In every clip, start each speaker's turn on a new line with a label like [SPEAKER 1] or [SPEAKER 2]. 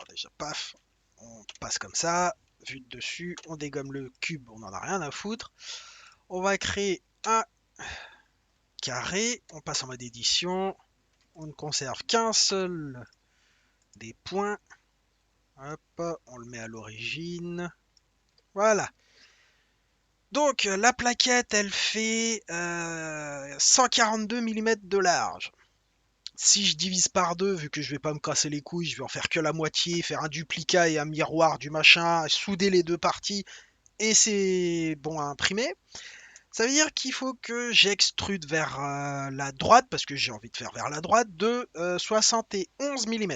[SPEAKER 1] déjà, paf, on passe comme ça, vue de dessus, on dégomme le cube, on n'en a rien à foutre. On va créer un carré, on passe en mode édition, on ne conserve qu'un seul des points. Hop, on le met à l'origine. Voilà. Donc la plaquette, elle fait 142 mm de large. Si je divise par deux, vu que je vais pas me casser les couilles, je vais en faire que la moitié, faire un duplicat et un miroir du machin, souder les deux parties, et c'est bon à imprimer. Ça veut dire qu'il faut que j'extrude vers la droite, parce que j'ai envie de faire vers la droite, de 71 mm.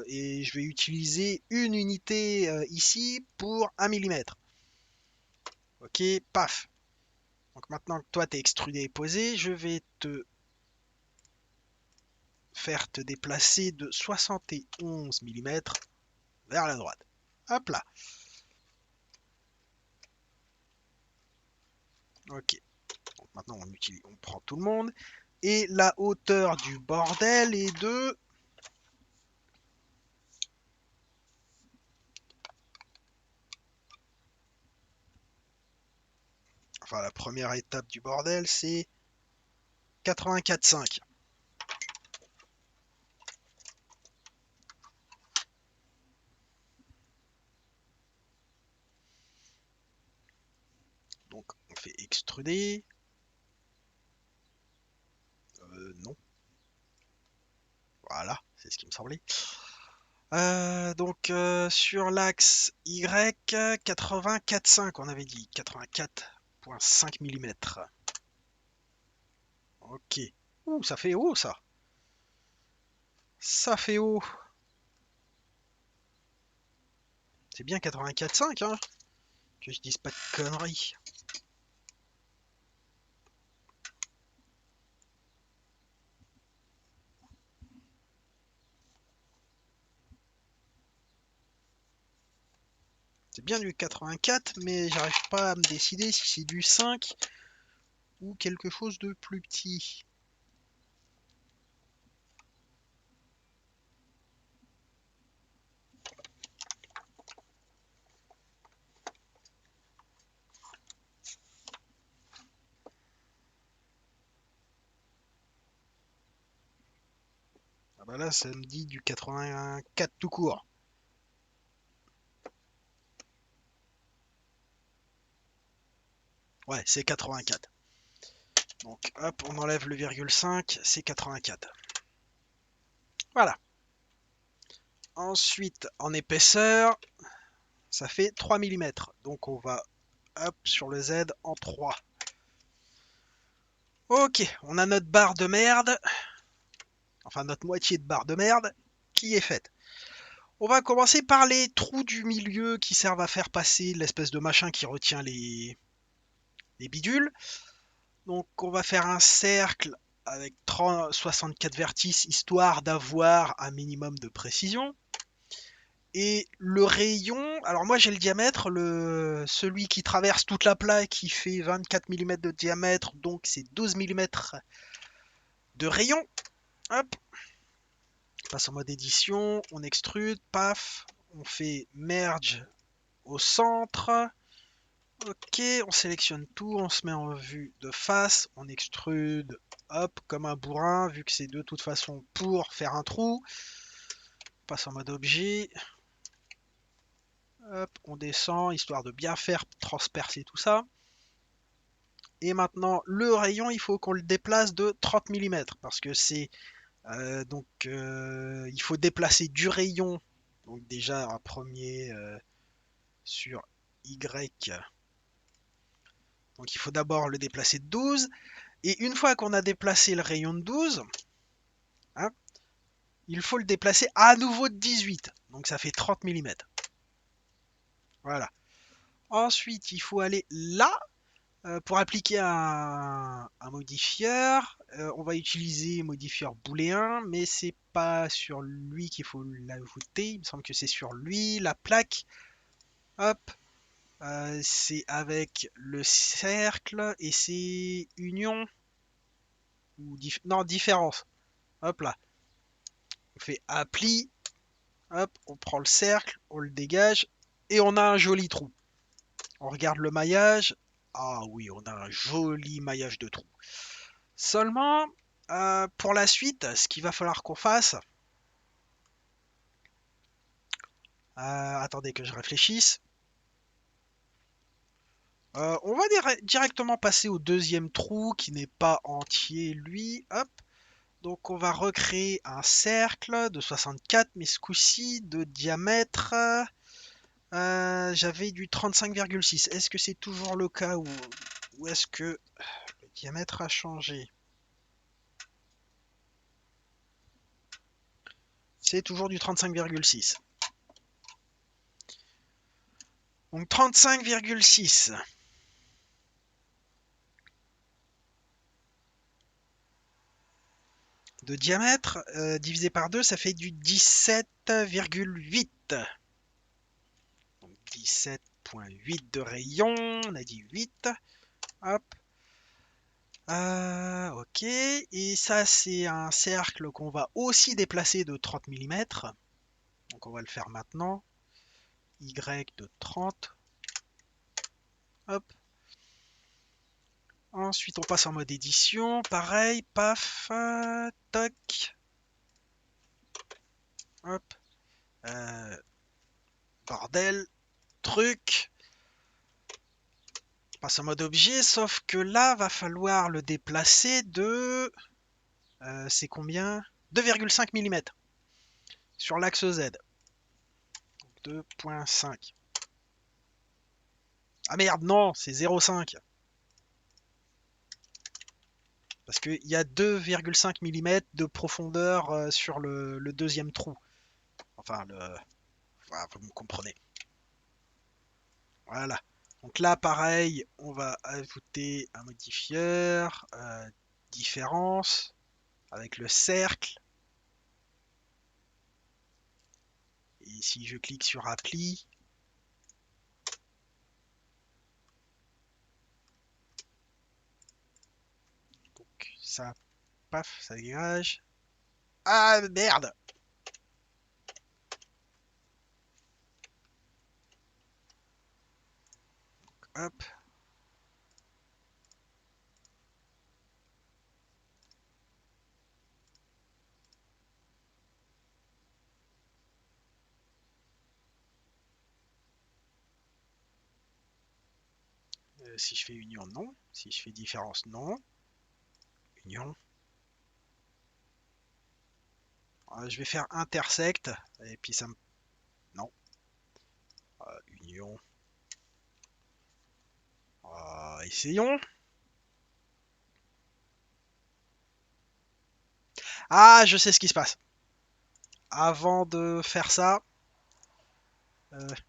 [SPEAKER 1] Et je vais utiliser une unité ici pour 1 mm. Ok, paf. Donc maintenant que toi t'es extrudé et posé, je vais te faire te déplacer de 71 mm vers la droite. Hop là. Ok. Donc maintenant on prend tout le monde. Et la hauteur du bordel est de... Enfin la première étape du bordel c'est 84,5. Donc on fait extruder. Non. Voilà, c'est ce qui me semblait. Sur l'axe Y, 84,5 on avait dit. 84,5 mm. Ok. Ouh, ça fait haut ça. Ça fait haut. C'est bien 84,5 hein. Que je dise pas de conneries. C'est bien du 84, mais j'arrive pas à me décider si c'est du 5 ou quelque chose de plus petit. Ah bah là, ça me dit du 84 tout court. Ouais, c'est 84. Donc hop, on enlève le virgule 5, c'est 84. Voilà. Ensuite, en épaisseur, ça fait 3 mm. Donc on va hop sur le Z en 3. Ok, on a notre barre de merde, enfin notre moitié de barre de merde, qui est faite. On va commencer par les trous du milieu qui servent à faire passer l'espèce de machin qui retient les bidules. Donc on va faire un cercle avec 64 vertices histoire d'avoir un minimum de précision. Et le rayon, alors moi j'ai le diamètre, celui qui traverse toute la plaque qui fait 24 mm de diamètre, donc c'est 12 mm de rayon. Hop, on passe en mode édition, on extrude, paf, on fait merge au centre. Ok, on sélectionne tout, on se met en vue de face, on extrude, hop, comme un bourrin, vu que c'est de toute façon pour faire un trou. On passe en mode objet. Hop, on descend, histoire de bien faire transpercer tout ça. Et maintenant, le rayon, il faut qu'on le déplace de 30 mm, parce que c'est... il faut déplacer du rayon, donc déjà un premier sur Y. Donc il faut d'abord le déplacer de 12. Et une fois qu'on a déplacé le rayon de 12, hein, il faut le déplacer à nouveau de 18. Donc ça fait 30 mm. Voilà. Ensuite, il faut aller là pour appliquer un modifieur. On va utiliser modifieur booléen, mais c'est pas sur lui qu'il faut l'ajouter. Il me semble que c'est sur lui, la plaque. Hop. C'est avec le cercle et c'est union ou non différence. Hop là. On fait appli Hop, on prend le cercle, on le dégage et on a un joli trou. On regarde le maillage. Ah oui, on a un joli maillage de trous. Seulement, pour la suite, ce qu'il va falloir qu'on fasse, attendez que je réfléchisse. On va directement passer au deuxième trou qui n'est pas entier lui. Hop. Donc on va recréer un cercle de 64, mais ce coup-ci de diamètre. J'avais du 35,6. Est-ce que c'est toujours le cas ou est-ce que le diamètre a changé? C'est toujours du 35,6. Donc 35,6 de diamètre divisé par 2, ça fait du 17,8. Donc 17,8 de rayon, on a dit 8. Hop. Ok, et ça c'est un cercle qu'on va aussi déplacer de 30 mm. Donc on va le faire maintenant. Y de 30. Hop. Ensuite on passe en mode édition. Pareil, paf, toc. Hop. Euh, bordel, truc. On passe en mode objet, sauf que là va falloir le déplacer de... c'est combien? 2,5 mm sur l'axe Z. 2,5. Ah merde, non, c'est 0,5. Parce qu'il y a 2,5 mm de profondeur sur le deuxième trou. Enfin, vous me comprenez. Voilà. Donc là, pareil, on va ajouter un modifieur, différence, avec le cercle. Et si je clique sur appli, donc ça, paf, ça dégage. Ah merde! Hop. Si je fais union, non. Si je fais différence, non. Union. Je vais faire intersect. Et puis ça me... Non. Union. Essayons. Ah, je sais ce qui se passe. Avant de faire ça, c'est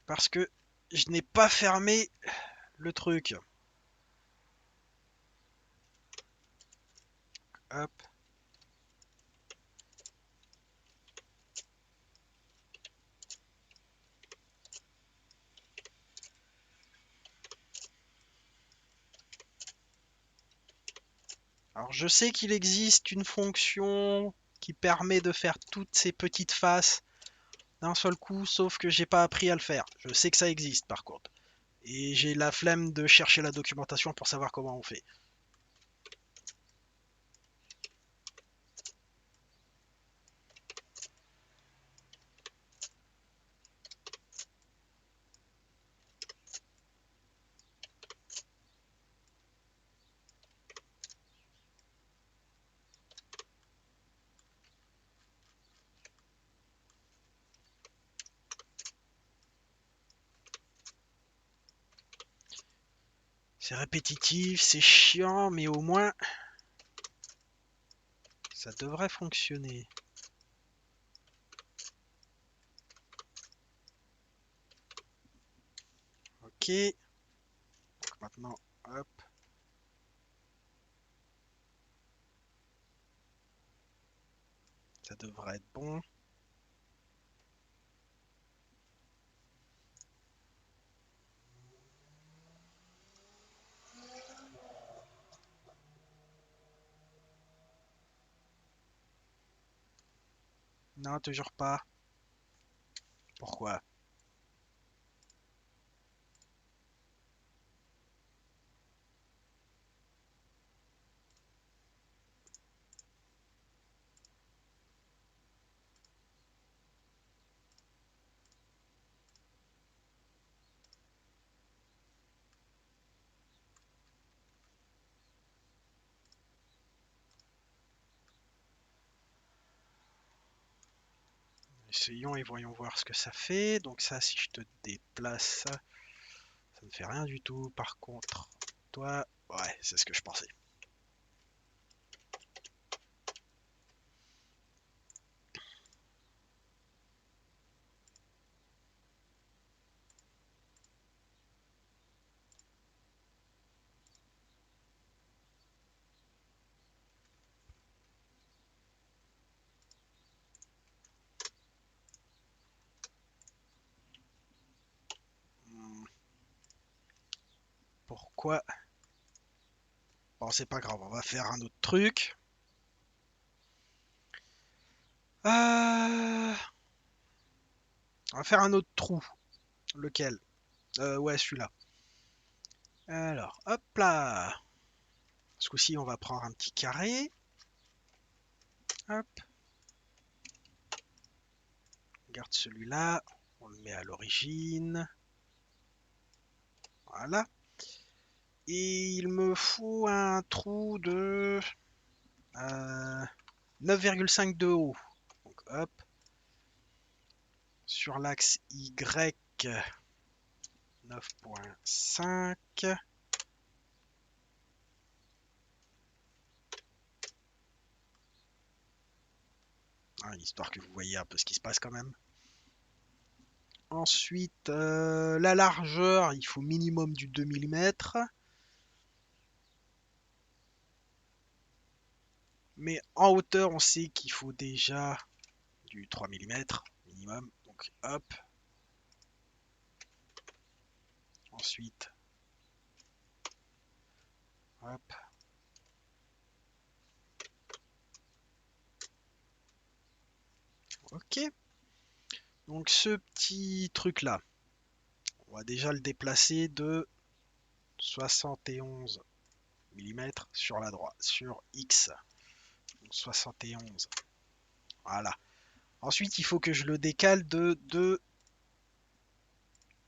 [SPEAKER 1] parce que je n'ai pas fermé le truc. Hop. Alors je sais qu'il existe une fonction qui permet de faire toutes ces petites faces d'un seul coup, sauf que j'ai pas appris à le faire. Je sais que ça existe par contre. Et j'ai la flemme de chercher la documentation pour savoir comment on fait. C'est répétitif, c'est chiant, mais au moins ça devrait fonctionner. Ok. Donc maintenant, hop. Ça devrait être bon. Non, toujours pas. Pourquoi? Essayons et voyons voir ce que ça fait. Donc ça, si je te déplace, ça ne fait rien du tout. Par contre, toi, ouais, c'est ce que je pensais. Hmm, Pourquoi? Bon, c'est pas grave, on va faire un autre truc. On va faire un autre trou. Lequel? Ouais, celui-là. Alors, hop là. Ce coup-ci, on va prendre un petit carré. Hop, on garde celui-là. On le met à l'origine. Voilà. Et il me faut un trou de 9,5 de haut. Donc hop, sur l'axe Y, 9,5. Histoire que vous voyez un peu ce qui se passe quand même. Ensuite, la largeur, il faut minimum du 2 mm. Mais en hauteur, on sait qu'il faut déjà du 3 mm minimum. Donc hop. Ensuite, hop. Ok. Donc ce petit truc là, on va déjà le déplacer de 71 mm sur la droite, sur X. Donc 71. Voilà. Ensuite, il faut que je le décale de 2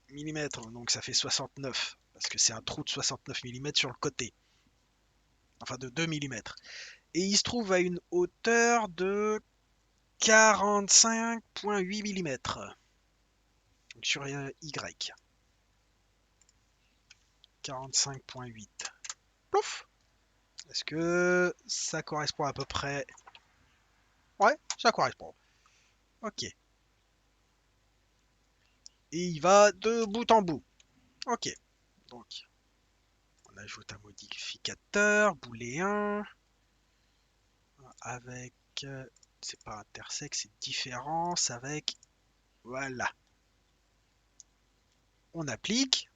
[SPEAKER 1] mm. Donc ça fait 69. Parce que c'est un trou de 69 mm sur le côté. Enfin de 2 mm. Et il se trouve à une hauteur de 45,8 mm. Donc sur Y. 45,8. Plouf. Est-ce que ça correspond à peu près? Ouais, ça correspond. Ok. Et il va de bout en bout. Ok. Donc, on ajoute un modificateur booléen avec, c'est pas intersect, c'est différence avec, voilà. On applique.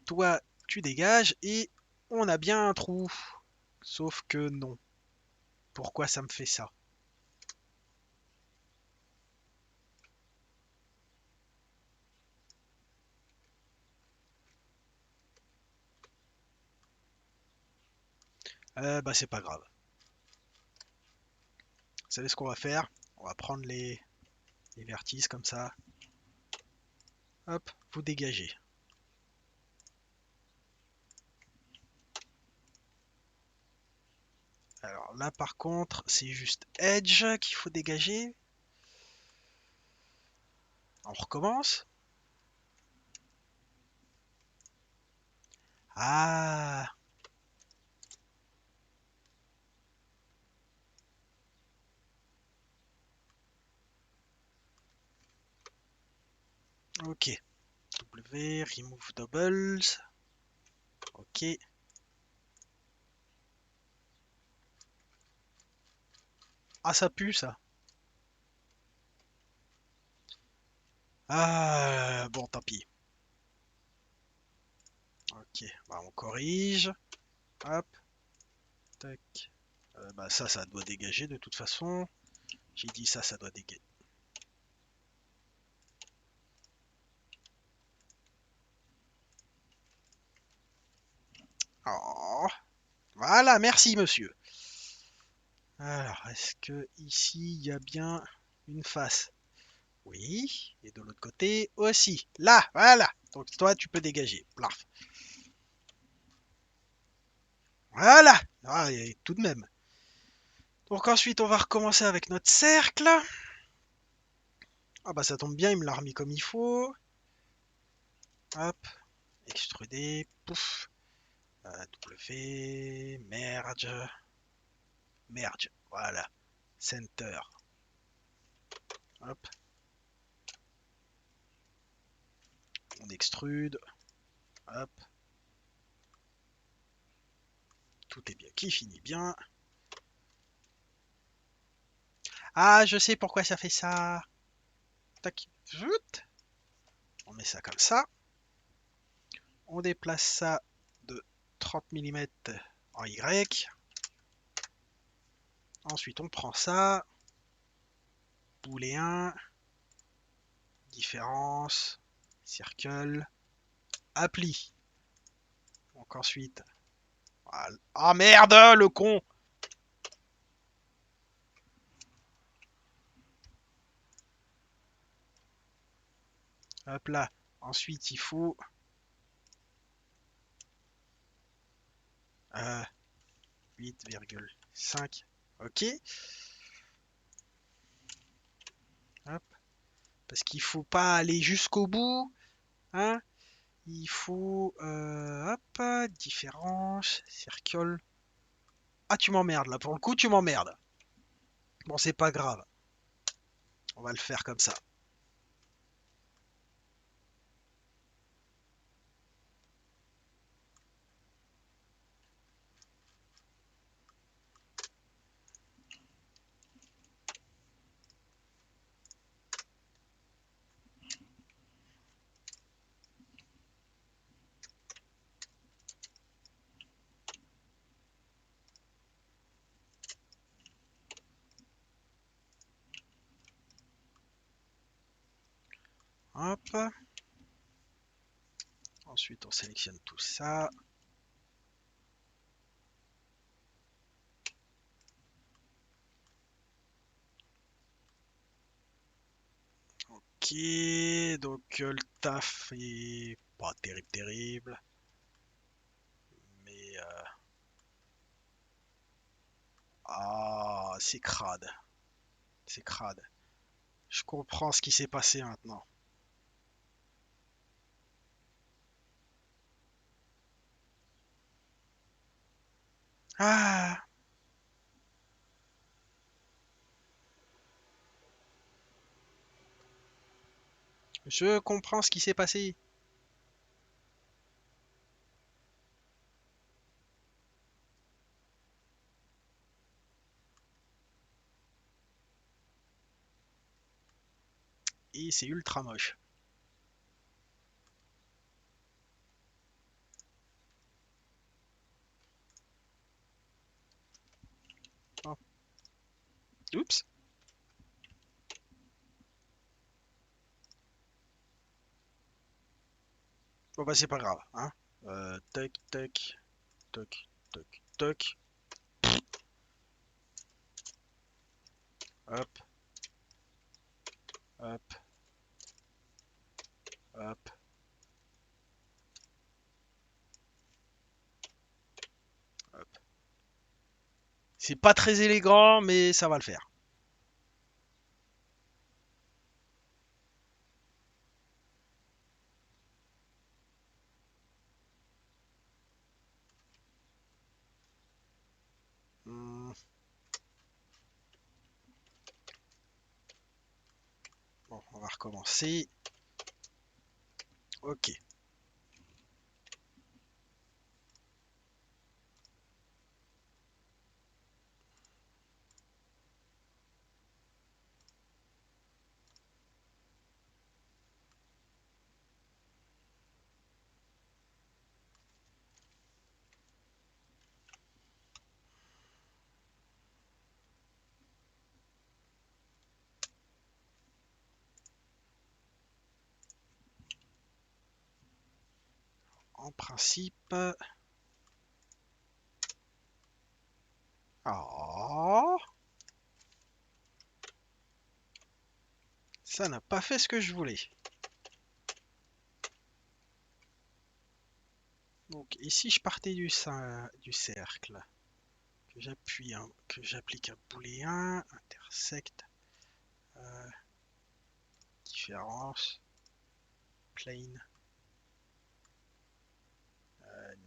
[SPEAKER 1] Toi, tu dégages et on a bien un trou. Sauf que non. Pourquoi ça me fait ça? Bah c'est pas grave. Vous savez ce qu'on va faire? On va prendre les vertices comme ça. Hop, vous dégagez. Alors là par contre, c'est juste Edge qu'il faut dégager. On recommence. Ah, ok. W, remove doubles. Ok. Ah, ça pue ça. Ah, bon, tant pis. Ok, bah, on corrige. Hop, tac. Bah ça doit dégager de toute façon. J'ai dit ça, ça doit dégager. Oh, voilà, merci monsieur. Alors, est-ce que ici il y a bien une face? Oui, et de l'autre côté aussi. Là, voilà. Donc toi, tu peux dégager. Plaf. Voilà. Ah, et tout de même. Donc ensuite, on va recommencer avec notre cercle. Ah bah ça tombe bien, il me l'a remis comme il faut. Hop, extruder, pouf. W, merge, merge. Voilà. Center. Hop, on extrude. Hop, tout est bien qui finit bien. Ah, je sais pourquoi ça fait ça. Tac, zout. On met ça comme ça. On déplace ça de 30 mm en Y. Ensuite, on prend ça. Booléen. Différence. Circle. Appli. Donc ensuite. Voilà. Ah merde, le con. Hop là. Ensuite, il faut 8,5. Ok. Hop. Parce qu'il faut pas aller jusqu'au bout. Hein. Il faut... hop. Différence. Circle. Ah, tu m'emmerdes là. Pour le coup, tu m'emmerdes. Bon, c'est pas grave. On va le faire comme ça. Hop. Ensuite, on sélectionne tout ça. Ok, donc le taf est pas terrible, terrible. Mais... ah, c'est crade. C'est crade. Je comprends ce qui s'est passé maintenant. Ah, je comprends ce qui s'est passé. Et c'est ultra moche. Oh, oups. Bon bah c'est pas grave, hein. Tac, tac, tac, tac, tac. Hop, hop, hop, hop. C'est pas très élégant, mais ça va le faire. Hmm, bon, on va recommencer. Ok. en principe... Oh, ça n'a pas fait ce que je voulais. Donc ici je partais du cercle, que j'appuie, que j'applique un booléen, intersect, euh, différence, plane.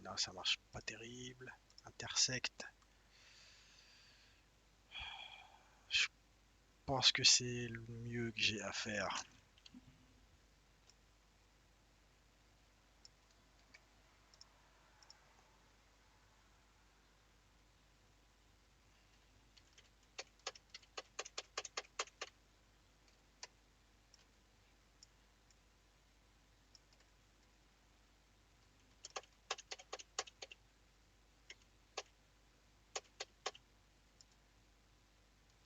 [SPEAKER 1] Non, ça marche pas terrible. Intersect. Je pense que c'est le mieux que j'ai à faire.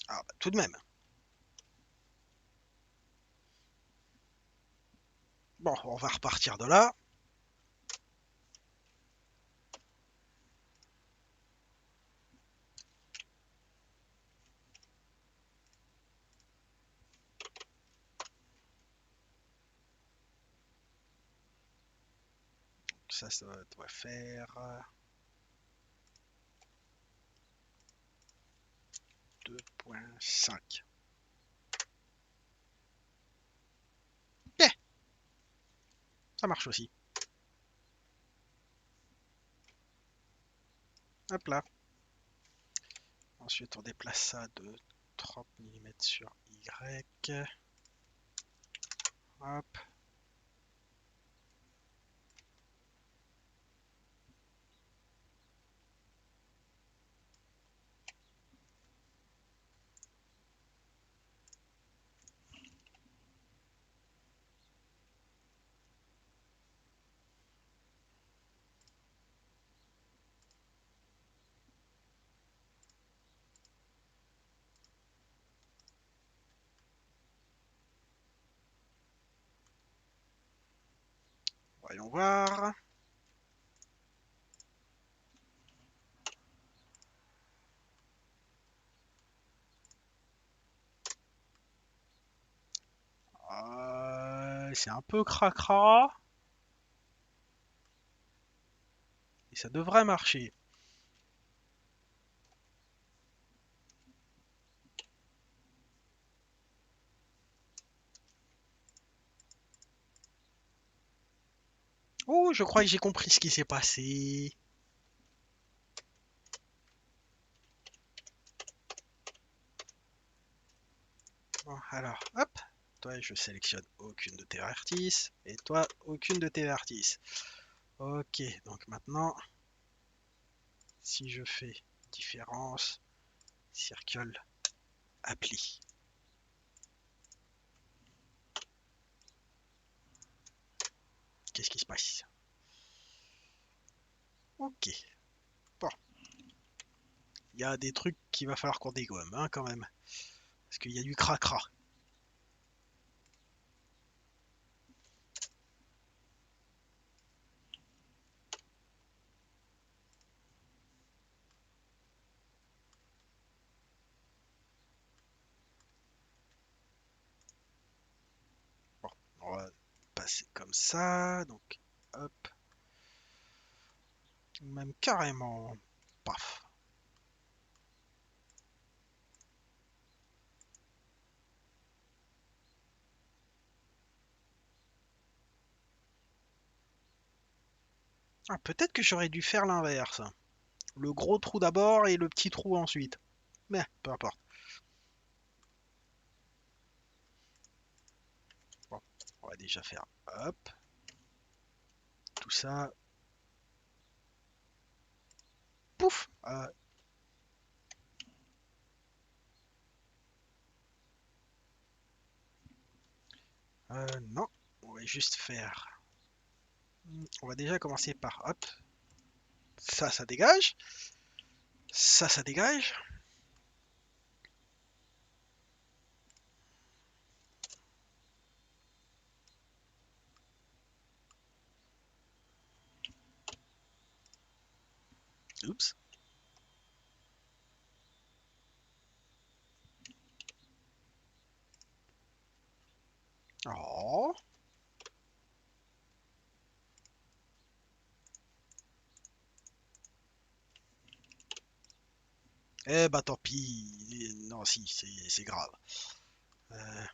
[SPEAKER 1] Ah, bah, tout de même. Bon, on va repartir de là. Ça doit faire 2.5. Eh, ça marche aussi. Hop là. Ensuite, on déplace ça de 30 mm sur Y. Hop. Voyons voir. C'est un peu cracra. Et ça devrait marcher. Oh, je crois que j'ai compris ce qui s'est passé. Bon, alors, hop. Toi, je sélectionne aucune de tes vertices. Et toi, aucune de tes vertices. Ok, donc maintenant, si je fais différence, circle, appli. Qu'est-ce qui se passe? Ok. Bon, il y a des trucs qu'il va falloir qu'on dégomme, hein, quand même. Parce qu'il y a du cracra. Bon, on va passer comme ça. Donc, hop. Même carrément. Paf. Ah, peut-être que j'aurais dû faire l'inverse. Le gros trou d'abord et le petit trou ensuite. Mais peu importe. Bon, on va déjà faire hop, tout ça. Pouf. Non, on va juste faire. On va déjà commencer par hop. Ça dégage. Ça dégage. Oh. Eh bah tant pis. Non, si, c'est grave. Euh,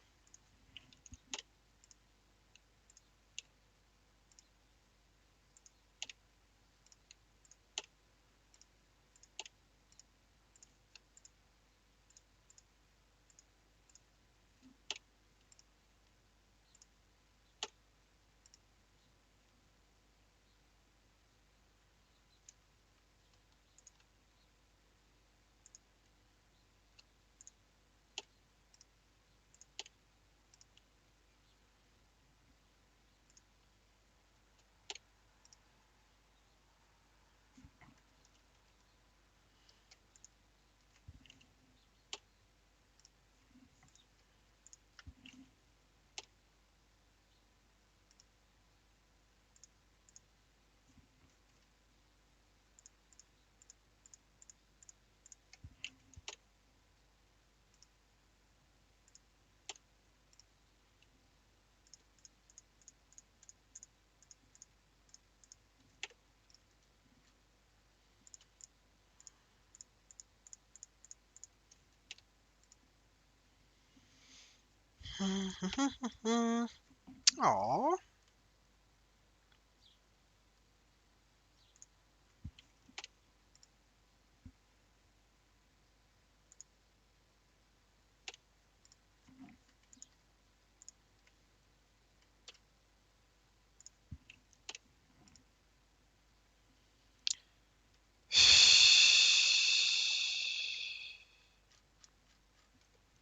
[SPEAKER 1] Oh.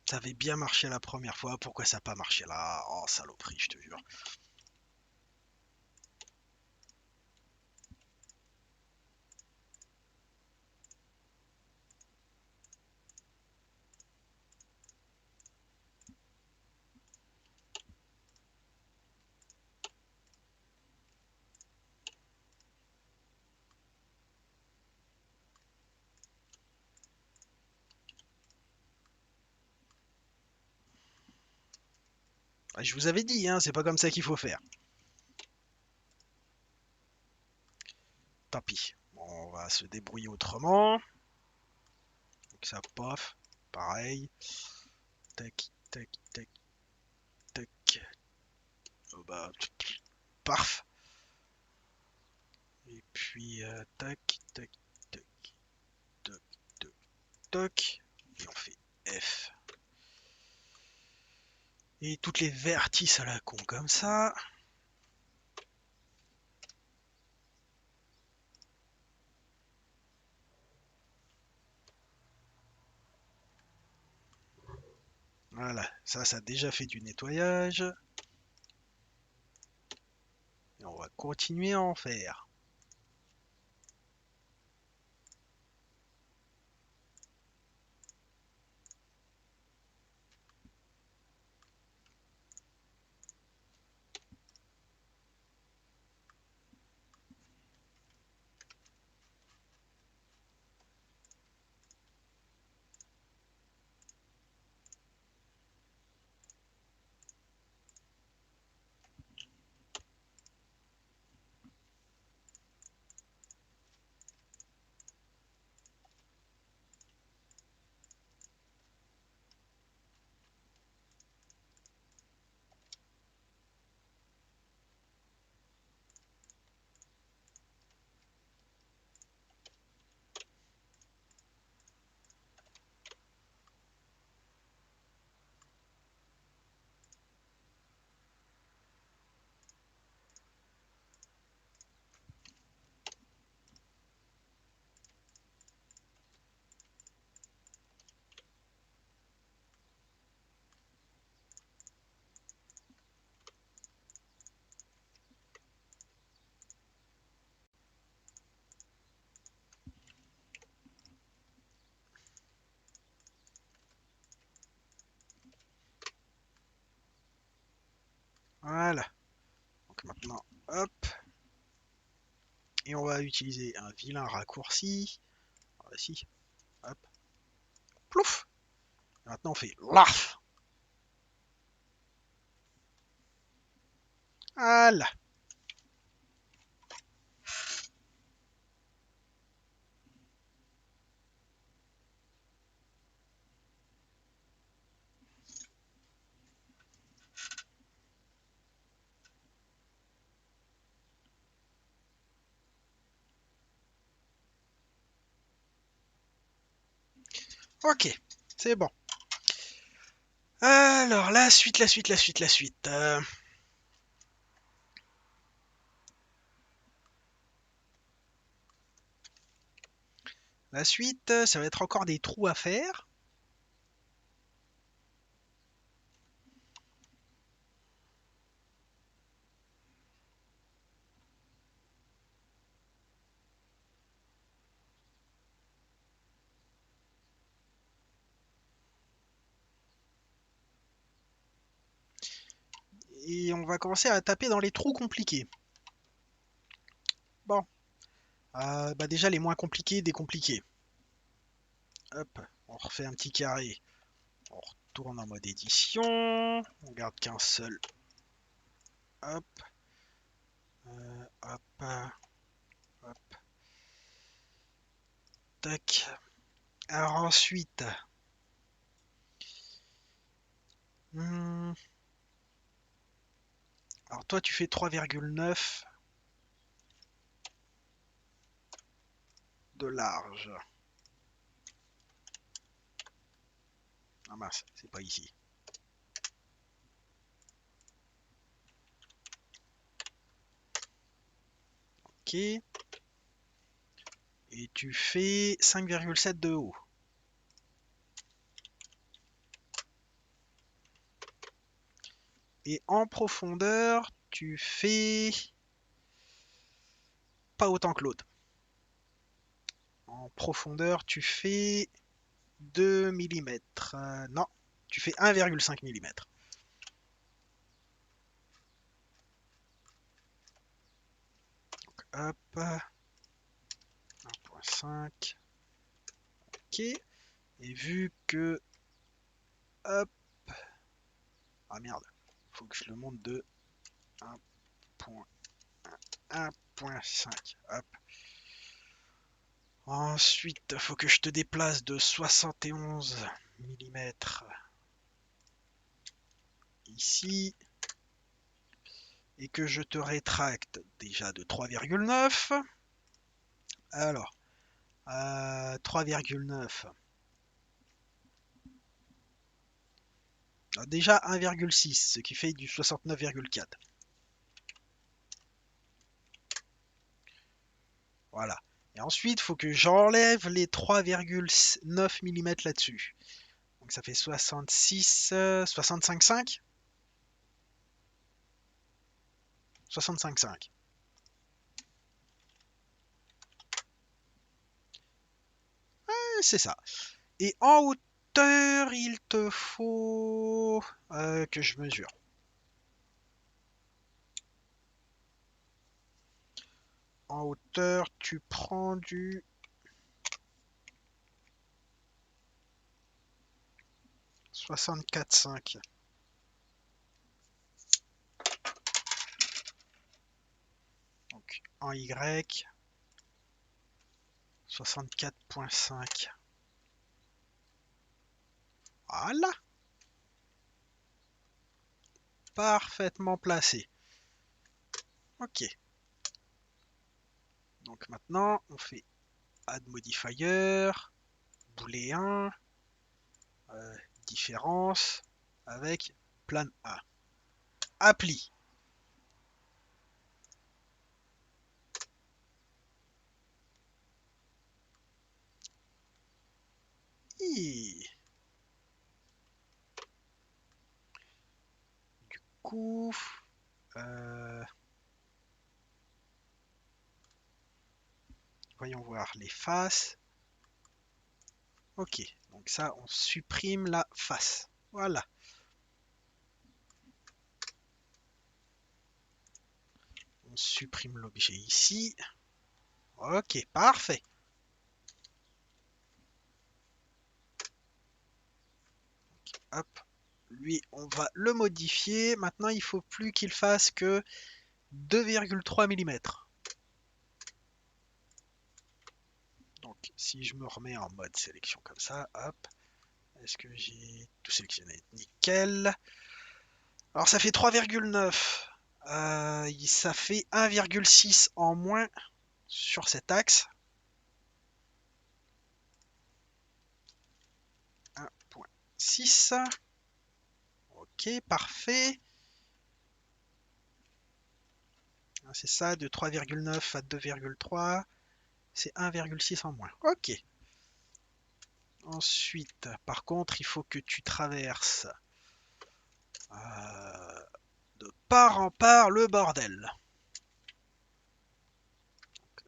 [SPEAKER 1] Ça avait bien marché la première fois, pourquoi ça n'a pas marché là? Oh saloperie, je te jure. Ah, je vous avais dit, hein, c'est pas comme ça qu'il faut faire. Tant pis. Bon, on va se débrouiller autrement. Donc ça, pof. Pareil. Tac, tac, tac, tac. Oh, bah, parf. Et puis, tac, tac, tac, tac, tac, tac. Et on fait F. Et toutes les vertices à la con comme ça. Voilà, ça a déjà fait du nettoyage. Et on va continuer à en faire. Voilà. Donc maintenant, hop. Et on va utiliser un vilain raccourci. Voici. Hop. Plouf. Et maintenant on fait LAF. Voilà. Ok, c'est bon. Alors, la suite, la suite, la suite, la suite. La suite, ça va être encore des trous à faire. Et on va commencer à taper dans les trous compliqués. Bon, bah déjà les moins compliqués des compliqués. Hop, on refait un petit carré. On retourne en mode édition. On garde qu'un seul. Hop, hop, hop. Tac. Alors ensuite, hmm, alors toi tu fais 3,9 de large. Ah mince, c'est pas ici. Ok. Et tu fais 5,7 de haut. Et en profondeur, tu fais pas autant que l'autre. En profondeur, tu fais 2 mm. Non, tu fais 1,5 mm. Hop, 1,5. Ok. Et vu que... Hop. Ah merde. Faut que je le monte de 1,5. Hop. Ensuite, faut que je te déplace de 71 mm ici. Et que je te rétracte déjà de 3,9. Alors, 3,9. Déjà 1,6, ce qui fait du 69,4. Voilà. Et ensuite, il faut que j'enlève les 3,9 mm là-dessus. Donc ça fait 66, 65,5. 65,5. C'est ça. Et en hauteur, il te faut que je mesure. En hauteur, tu prends du 64,5. Donc en Y, 64,5. Voilà, parfaitement placé. Ok, donc maintenant on fait add modifier, booléen, euh, différence avec plan A. Appli. Du coup, euh, voyons voir les faces. Ok, donc ça, on supprime la face. Voilà. On supprime l'objet ici. Ok, parfait. Hop. Lui, on va le modifier. Maintenant, il faut plus qu'il fasse que 2,3 mm. Donc, si je me remets en mode sélection comme ça, hop, est-ce que j'ai tout sélectionné? Nickel. Alors, ça fait 3,9. Ça fait 1,6 en moins sur cet axe. 1,6. Ok, parfait. C'est ça, de 3,9 à 2,3. C'est 1,6 en moins. Ok. Ensuite, par contre, il faut que tu traverses de part en part le bordel.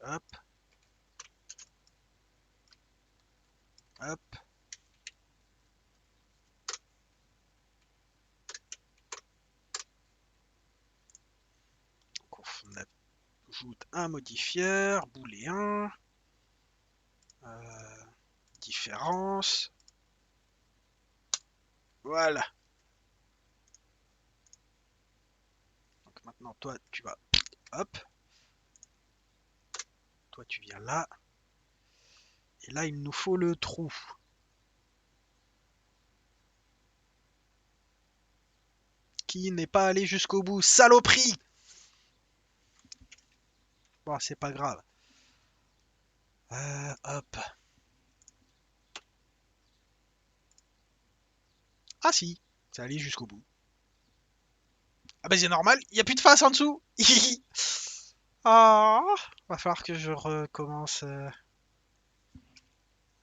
[SPEAKER 1] Hop, hop. Donc on ajoute un modifieur, booléen, euh, différence. Voilà. Donc maintenant, toi, tu vas, hop, toi, tu viens là. Et là, il nous faut le trou. Qui n'est pas allé jusqu'au bout. Saloperie! Bon, c'est pas grave. Hop. Ah si, c'est allé jusqu'au bout. Ah bah c'est normal, il n'y a plus de face en dessous. Ah, va falloir que je recommence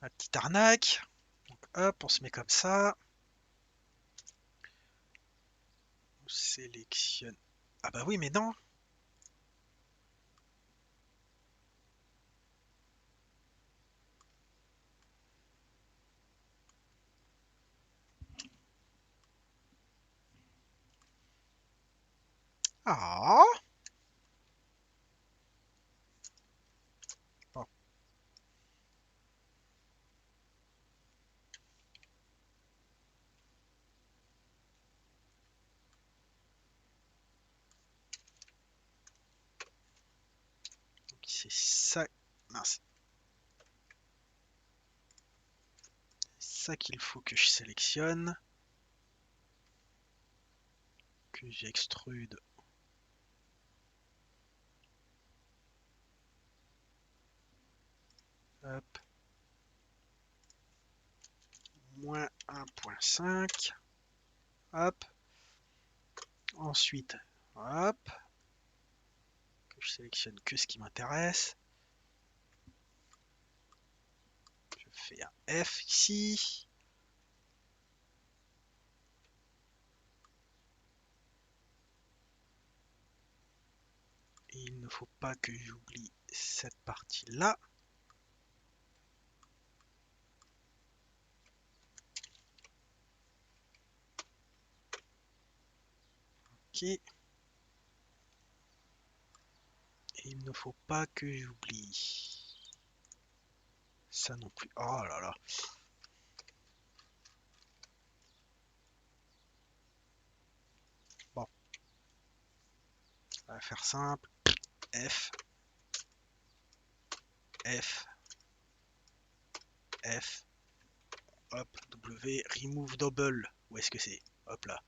[SPEAKER 1] ma petite arnaque. Donc, hop, on se met comme ça. On sélectionne. Ah bah oui, mais non. Ah, bon, c'est ça. Mince. C'est ça qu'il faut que je sélectionne. Que j'extrude. Hop. Moins 1,5. Hop. Ensuite, hop. Que je sélectionne que ce qui m'intéresse. Je fais un F ici. Et il ne faut pas que j'oublie cette partie-là. Ok. Et il ne faut pas que j'oublie ça non plus. Oh là là. Bon, on va faire simple. F, F, F, hop, W, remove double. Où est-ce que c'est? Hop là.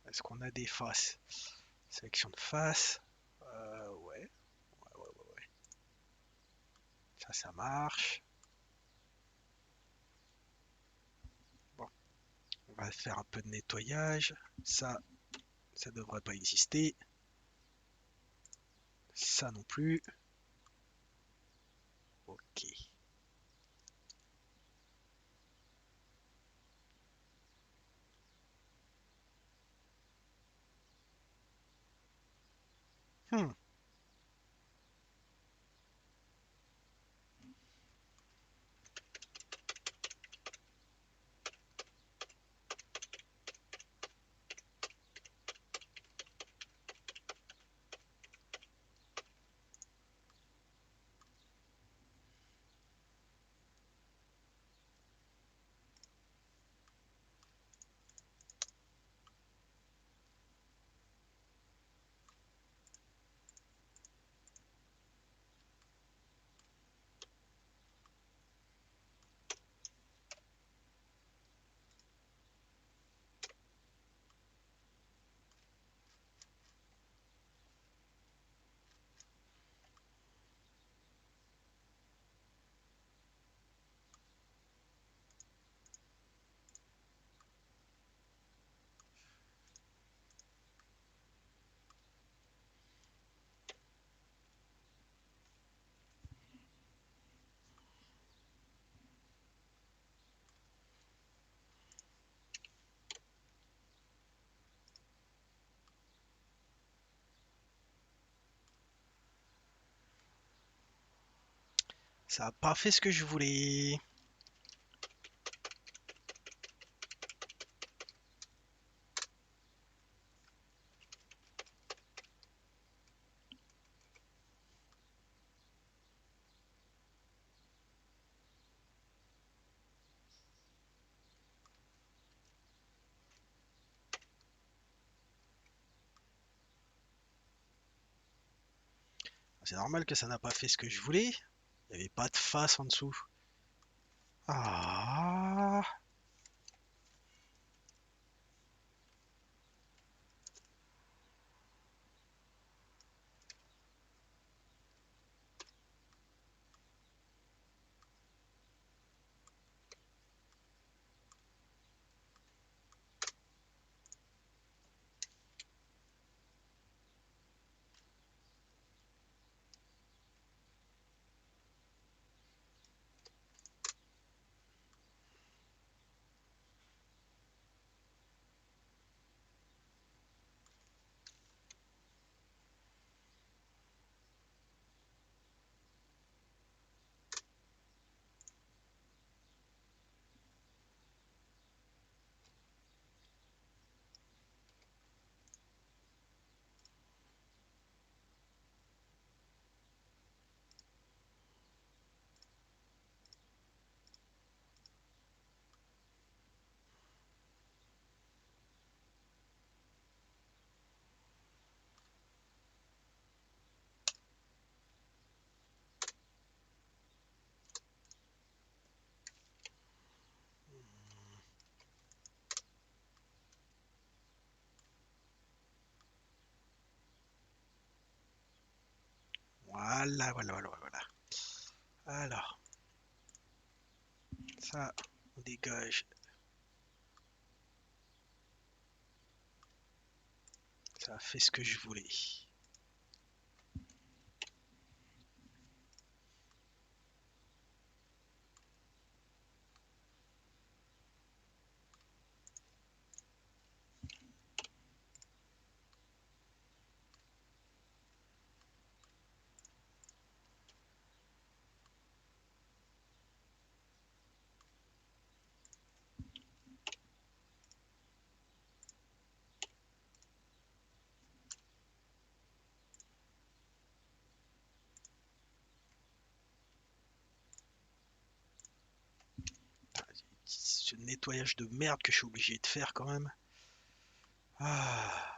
[SPEAKER 1] Est-ce qu'on a des faces? Sélection de face. Ouais. Ouais. Ça marche. Bon, on va faire un peu de nettoyage. Ça devrait pas exister. Ça non plus. Ok. Hmm. Ça a pas fait ce que je voulais. C'est normal que ça n'a pas fait ce que je voulais. Il n'y avait pas de face en dessous. Ah, voilà, voilà, voilà, voilà. Alors, ça, on dégage. Ça a fait ce que je voulais. Ce nettoyage de merde que je suis obligé de faire quand même. Ah,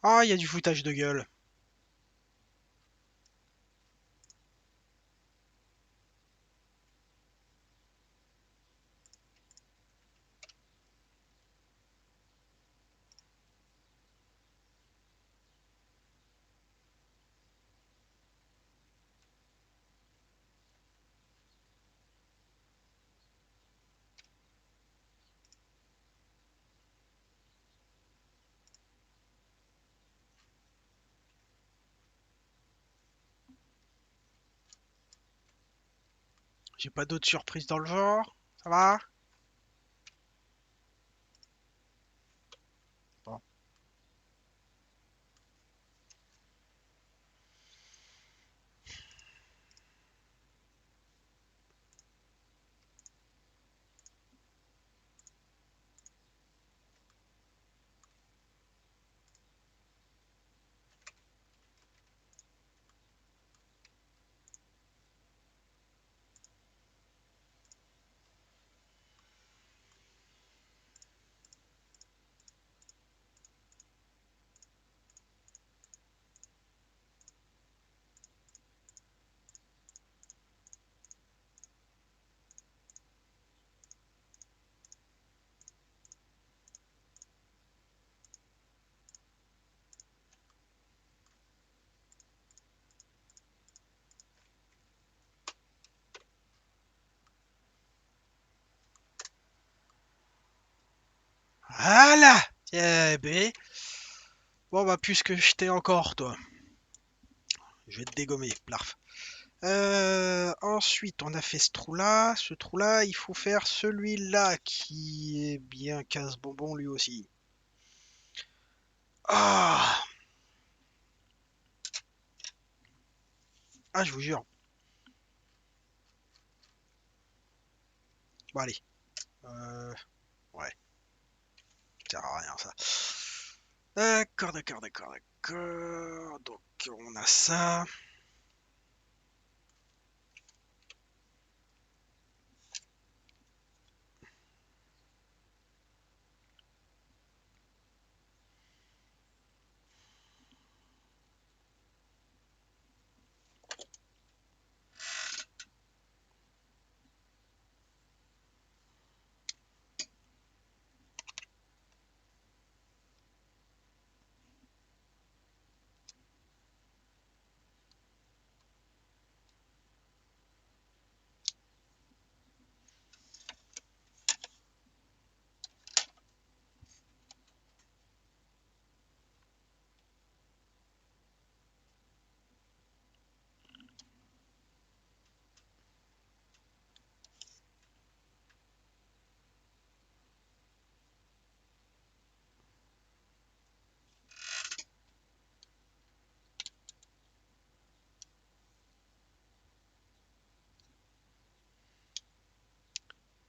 [SPEAKER 1] Ah, il y a du foutage de gueule. J'ai pas d'autres surprises dans le genre. Ça va? Bon. Voilà! Eh ben. Bon, bah, puisque je t'ai encore, toi. Je vais te dégommer, plarf. Ensuite, on a fait ce trou-là. Ce trou-là, il faut faire celui-là qui est bien casse-bonbon lui aussi. Ah! Ah, je vous jure. Bon, allez. Euh, ouais, ça sert à rien ça. D'accord, d'accord, d'accord, d'accord. Donc, on a ça.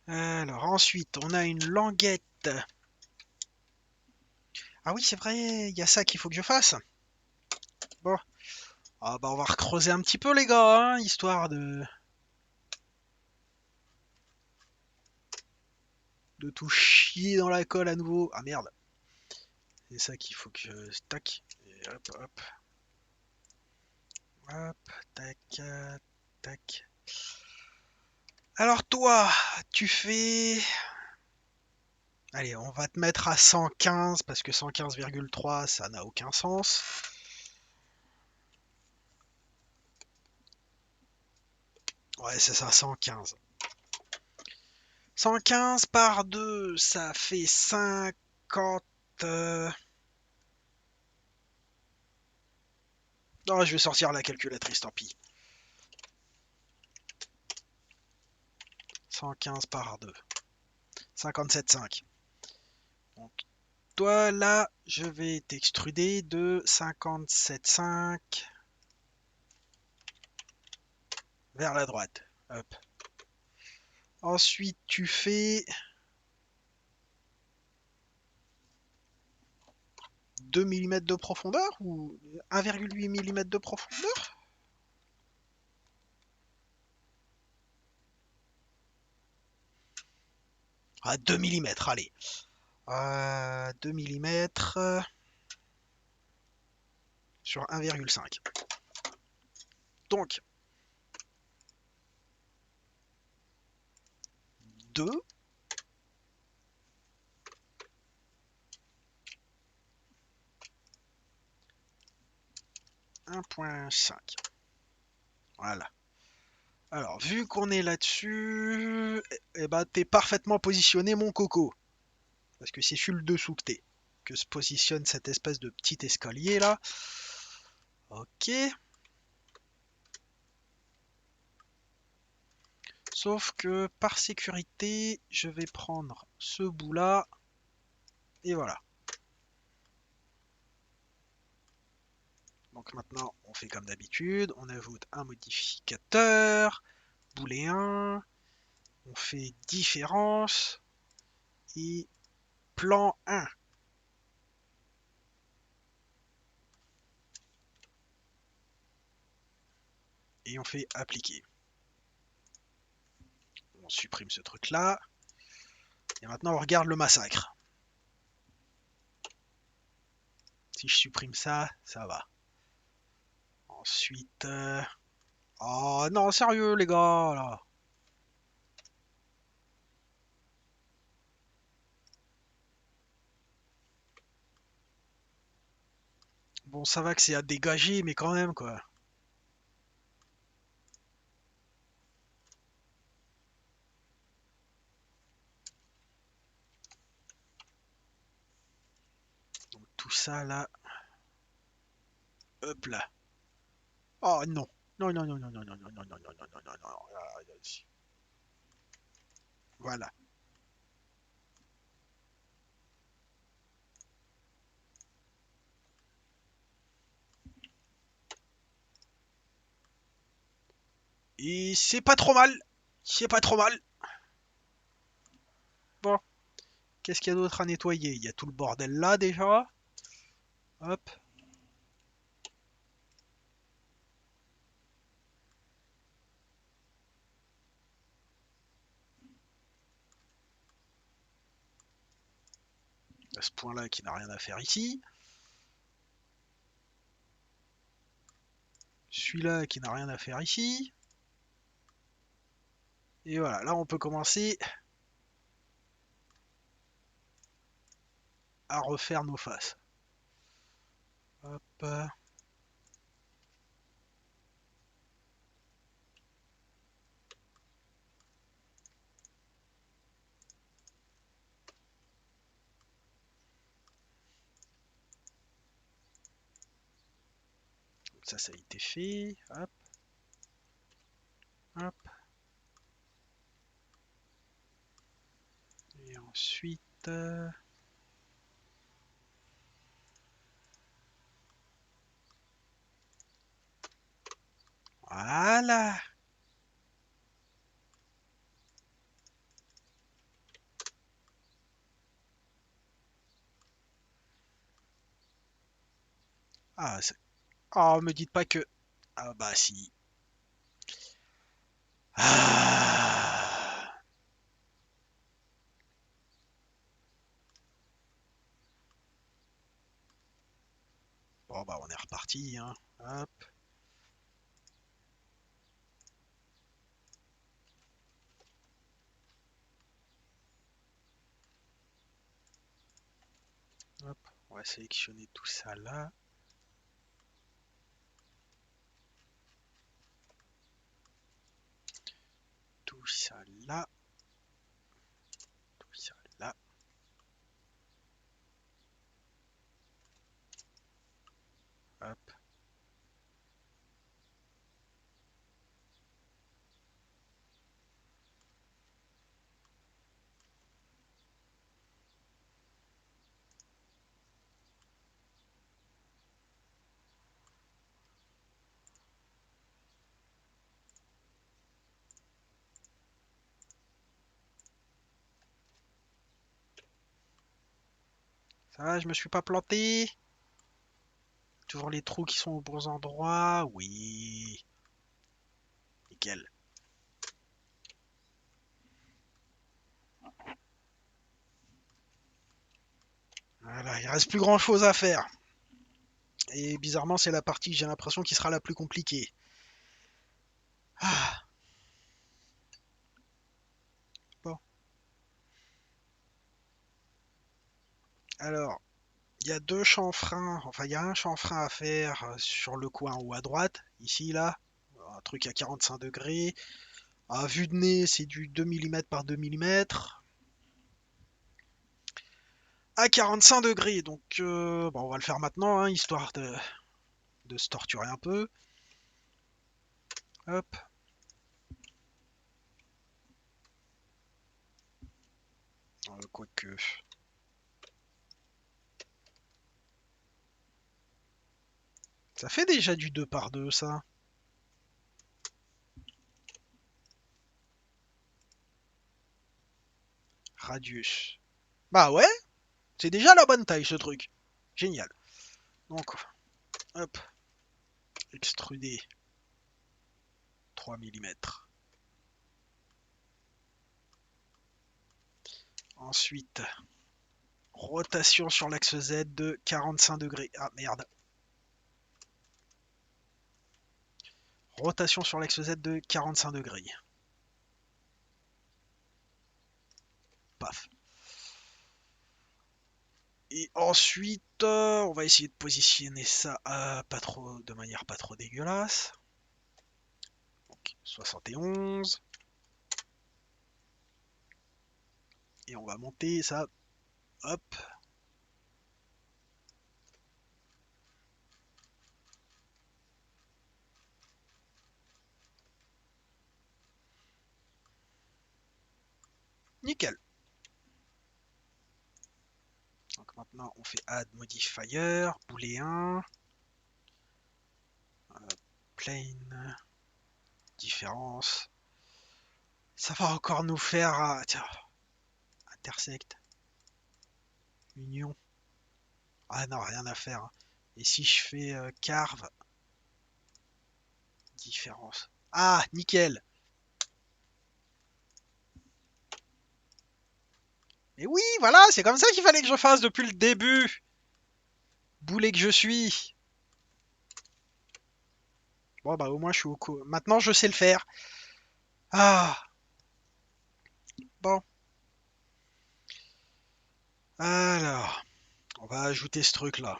[SPEAKER 1] Alors, ensuite, on a une languette. Ah oui, c'est vrai, il y a ça qu'il faut que je fasse. Bon, ah bah on va recreuser un petit peu les gars, hein, histoire de tout chier dans la colle à nouveau. Ah merde, c'est ça qu'il faut que je... Tac, et hop, hop, hop, tac, tac. Alors toi, tu fais... Allez, on va te mettre à 115 parce que 115,3 ça n'a aucun sens. Ouais, c'est ça, 115. 115 par 2, ça fait 50... Non, je vais sortir la calculatrice, tant pis. 115 par 2. 57,5. Donc, toi, là, je vais t'extruder de 57,5 vers la droite. Hop. Ensuite, tu fais 2 mm de profondeur ou 1,8 mm de profondeur? Ah, 2 mm, allez. 2 mm. sur 1,5. Donc, 2, 1,5. Voilà. Alors, vu qu'on est là-dessus, eh ben, t'es parfaitement positionné, mon coco. Parce que c'est sur le dessous que se positionne cette espèce de petit escalier là. Ok. Sauf que par sécurité, je vais prendre ce bout là. Et voilà. Donc maintenant, on fait comme d'habitude. On ajoute un modificateur booléen. On fait différence. Et plan 1. Et on fait appliquer. On supprime ce truc là. Et maintenant, on regarde le massacre. Si je supprime ça, ça va. Ensuite... Oh non, sérieux les gars, là. Bon, ça va que c'est à dégager, mais quand même, quoi. Donc tout ça, là. Hop là. Oh non. Non, non, non, non, non, non, non, non, non, non, non, non, non, non. Voilà. Et c'est pas trop mal. C'est pas trop mal. Bon, qu'est-ce qu'il y a d'autre à nettoyer? Il y a tout le bordel là déjà. Hop. À ce point-là qui n'a rien à faire ici. Celui-là qui n'a rien à faire ici. Et voilà, là on peut commencer à refaire nos faces. Hop. Ça a été fait. Hop, hop. Et ensuite... Voilà. Ah, oh, me dites pas que... Ah bah si. Ah. Bon bah on est reparti, hein. Hop, hop. On va sélectionner tout ça là. Tout ça là. Tout ça là. Hop. Ça va, je me suis pas planté. Toujours les trous qui sont aux bons endroits. Oui. Nickel. Voilà, il reste plus grand chose à faire. Et bizarrement, c'est la partie, j'ai l'impression, qui sera la plus compliquée. Ah, bon. Alors, il y a deux chanfreins, enfin, il y a un chanfrein à faire sur le coin en haut à droite, ici, là. Un truc à 45 degrés. À vue de nez, c'est du 2 mm par 2 mm. À 45 degrés, donc bon, on va le faire maintenant, hein, histoire de se torturer un peu. Hop. Quoique. Ça fait déjà du 2 par 2 ça. Radius. Bah ouais, c'est déjà la bonne taille ce truc. Génial. Donc, hop, extruder 3 mm. Ensuite, rotation sur l'axe Z de 45 degrés. Ah merde. Rotation sur l'axe Z de 45 degrés. Paf. Et ensuite, on va essayer de positionner ça pas trop, de manière pas trop dégueulasse. Donc, 71. Et on va monter ça. Hop. Nickel. Donc maintenant, on fait add modifier, booléen, plane, différence. Ça va encore nous faire, tiens, intersect, union. Ah non, rien à faire, hein. Et si je fais carve, différence. Ah, nickel. Et oui, voilà, c'est comme ça qu'il fallait que je fasse depuis le début. Boulet que je suis. Bon, bah au moins je suis au courant. Maintenant, je sais le faire. Ah, bon. Alors, on va ajouter ce truc-là.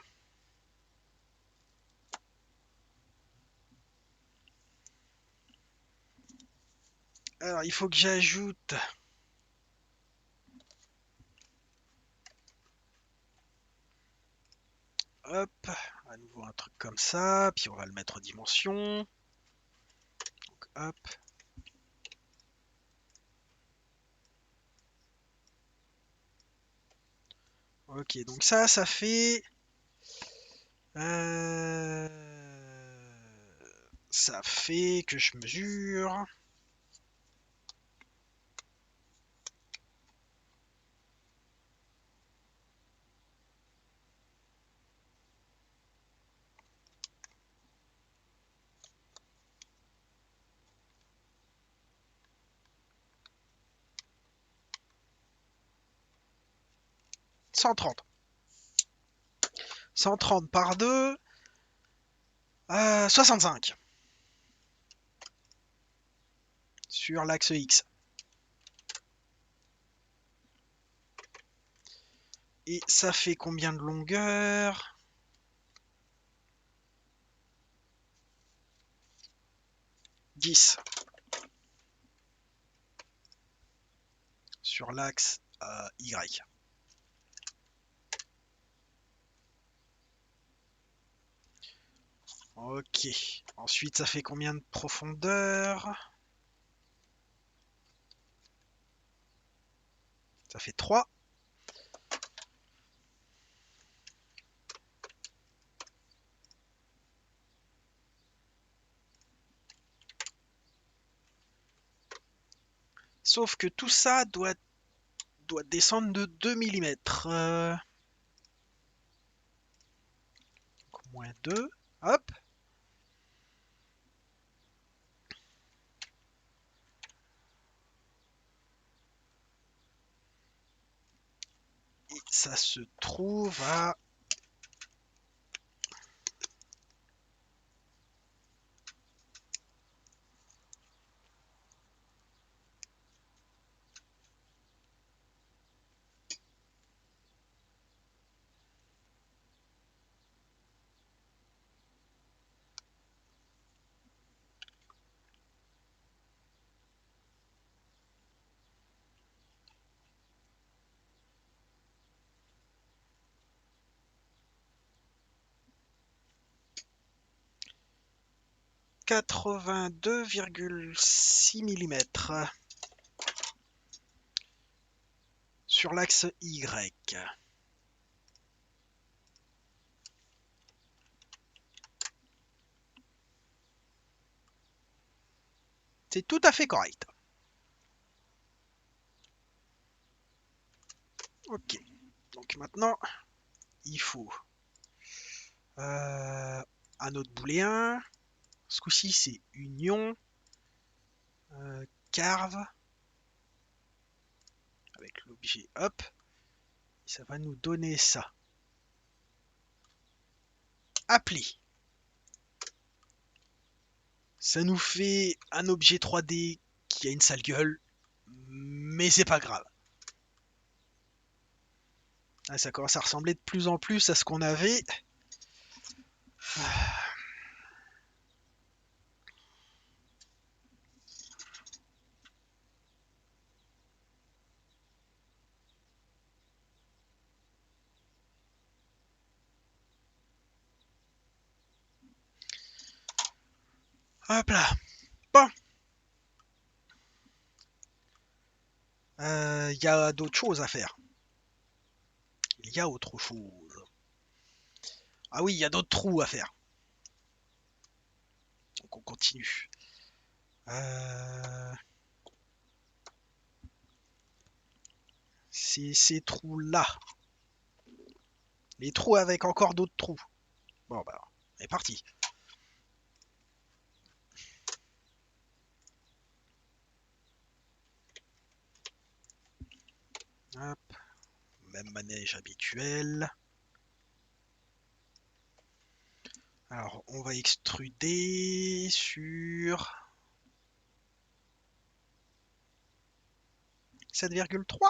[SPEAKER 1] Alors, il faut que j'ajoute. Hop, à nouveau un truc comme ça. Puis on va le mettre en dimension. Donc, hop. Ok, donc ça fait. euh, Ça fait que je mesure. « 130. 130 par 2. 65. Sur l'axe X. Et ça fait combien de longueur? 10. Sur l'axe Y. Ok. Ensuite, ça fait combien de profondeur? Ça fait 3. Sauf que tout ça doit descendre de 2 mm. Moins 2. Hop. Et ça se trouve à 82,6 mm sur l'axe Y. C'est tout à fait correct. Ok. Donc maintenant, il faut un autre booléen. Ce coup-ci, c'est union carve avec l'objet up. Ça va nous donner ça. Appli. Ça nous fait un objet 3D qui a une sale gueule, mais c'est pas grave. Là, ça commence à ressembler de plus en plus à ce qu'on avait. Hop là. Bon. Il y a d'autres choses à faire. Il y a autre chose. Ah oui, il y a d'autres trous à faire. Donc on continue. C'est ces trous-là. Les trous avec encore d'autres trous. Bon bah, on est parti. Hop. Même manège habituel. Alors, on va extruder sur 7,3.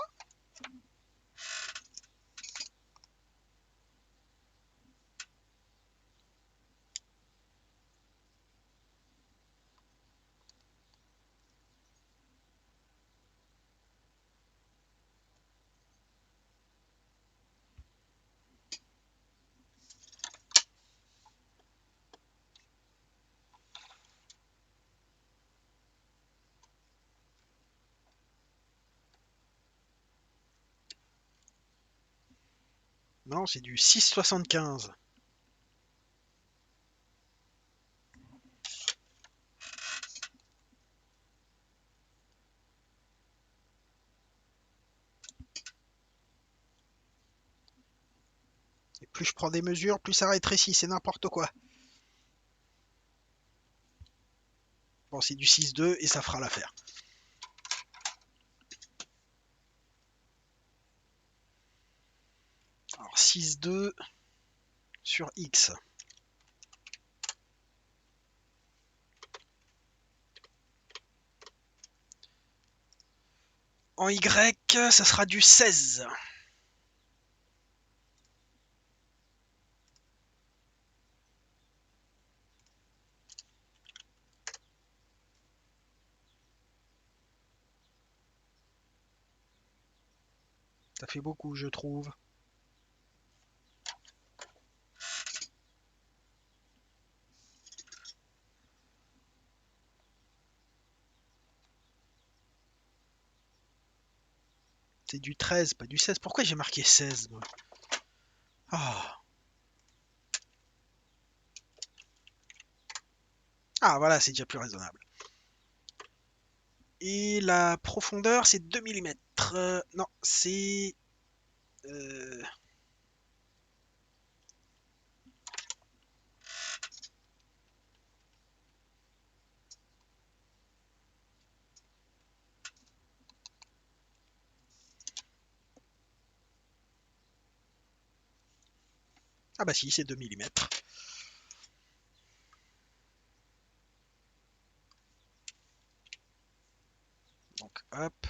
[SPEAKER 1] Non, c'est du 6,75. Et plus je prends des mesures, plus ça rétrécit, c'est n'importe quoi. Bon, c'est du 6,2 et ça fera l'affaire. Alors 6,2 sur X. En Y, ça sera du 16. Ça fait beaucoup, je trouve. C'est du 13, pas du 16. Pourquoi j'ai marqué 16, moi? Ah. Ah, voilà, c'est déjà plus raisonnable. Et la profondeur, c'est 2 mm. Non, c'est... euh, Ah bah si, c'est 2 mm. Donc hop.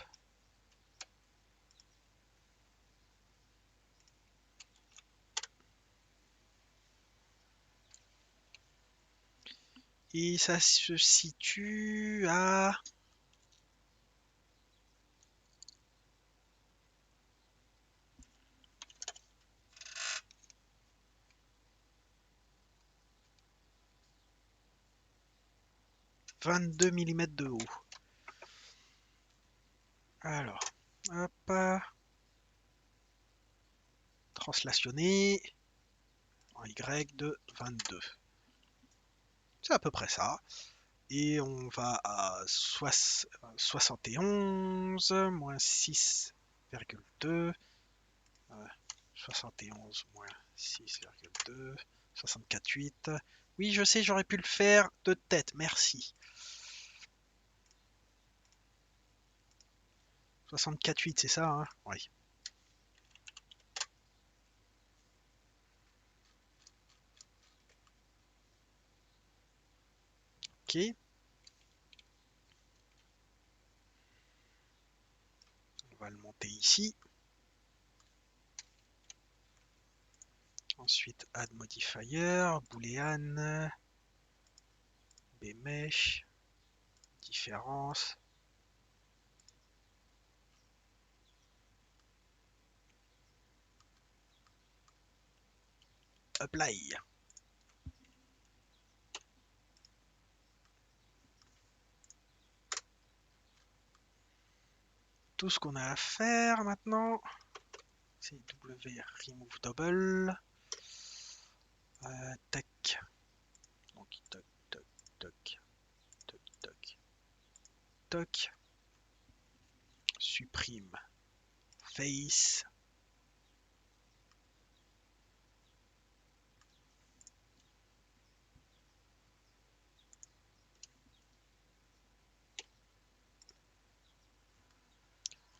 [SPEAKER 1] Et ça se situe à... 22 mm de haut. Alors, hop, translationner en Y de 22. C'est à peu près ça. Et on va à 71 moins 6,2. 71 moins 6,2. 64,8. Oui, je sais, j'aurais pu le faire de tête, merci. 64,8, c'est ça, hein? Oui. Ok. On va le monter ici. Ensuite, add modifier, boolean, bmesh, différence. Apply. Tout ce qu'on a à faire maintenant, c'est W remove double. Tac. Donc, toc, toc, toc, toc, toc, toc. Supprime face.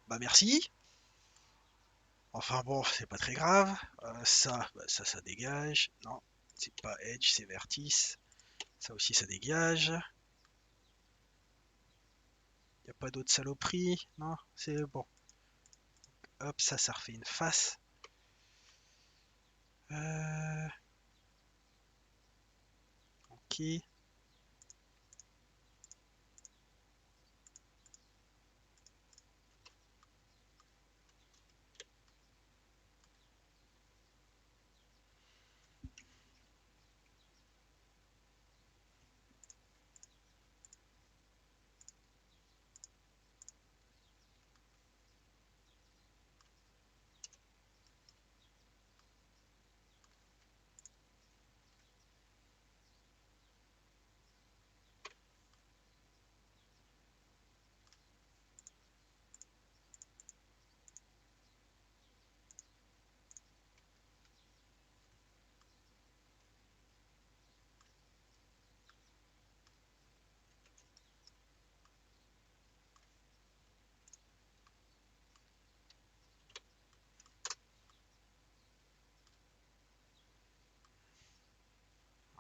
[SPEAKER 1] Bah merci. Enfin bon, c'est pas très grave. Ça, bah, ça dégage. Non, c'est pas edge, c'est vertice. Ça aussi, ça dégage. Y a pas d'autre saloperie. Non, c'est bon. Hop, ça refait une face. Ok.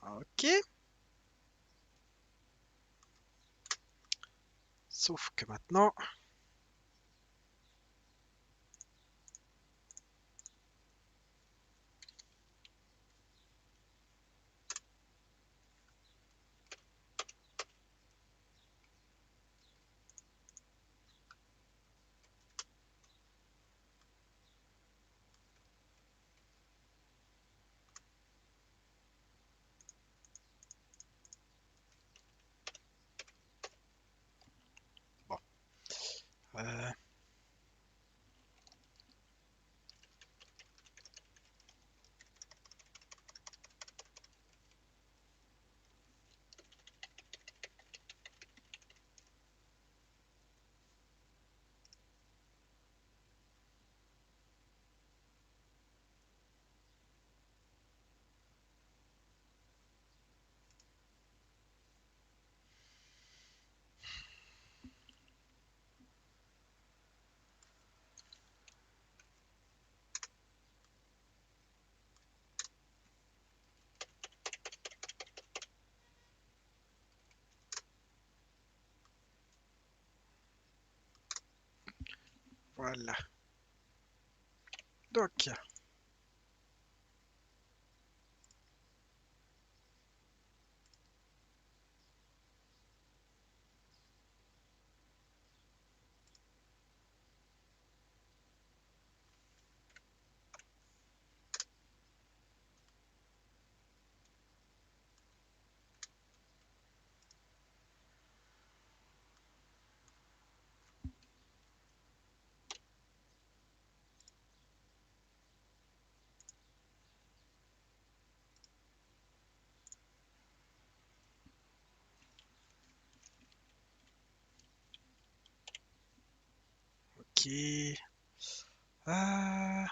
[SPEAKER 1] Ok. Sauf que maintenant, bon, euh, voilà. Donc, Ok. Ah,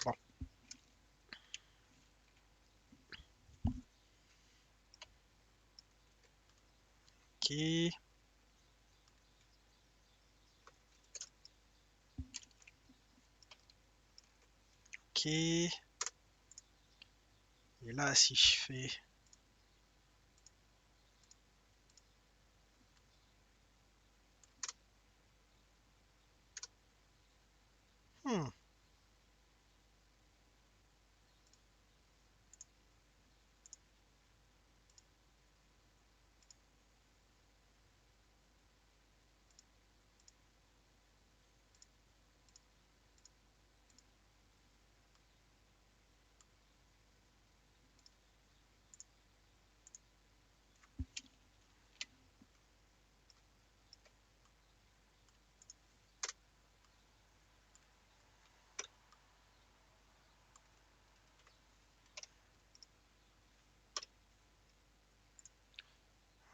[SPEAKER 1] bon, ok. Ok. Et là, si je fais... Hmm.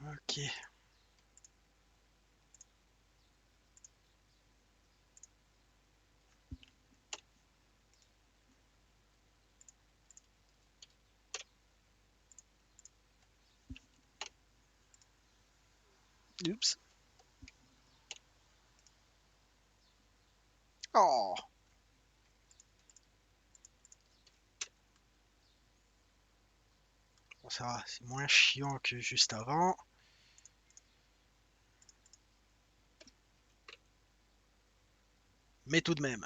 [SPEAKER 1] Ok. Oups. Oh. Bon, ça va, c'est moins chiant que juste avant. Mais tout de même.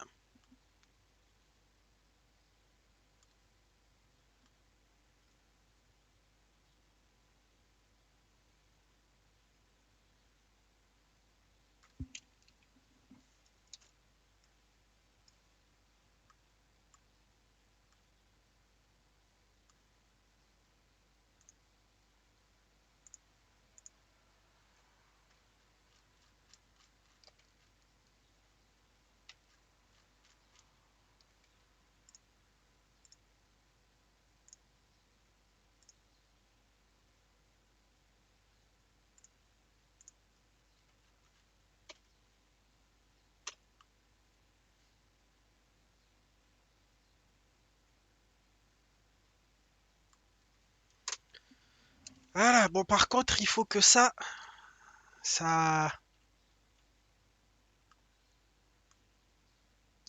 [SPEAKER 1] Voilà, bon par contre, il faut que ça,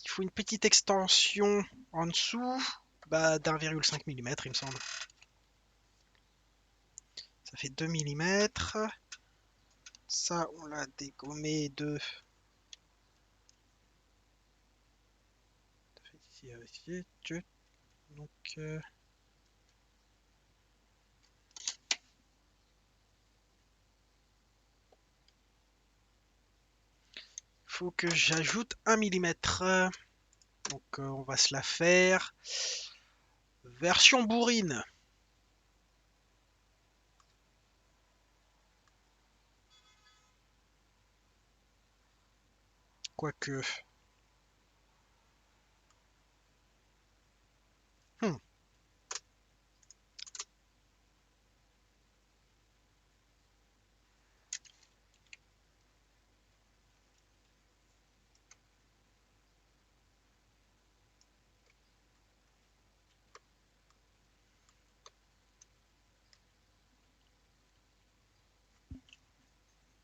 [SPEAKER 1] il faut une petite extension en dessous, bah, d'1,5 mm, il me semble. Ça fait 2 mm. Ça, on l'a dégommé de... Donc, faut que j'ajoute 1 mm. Donc, on va se la faire. Version bourrine. Quoique... Hmm.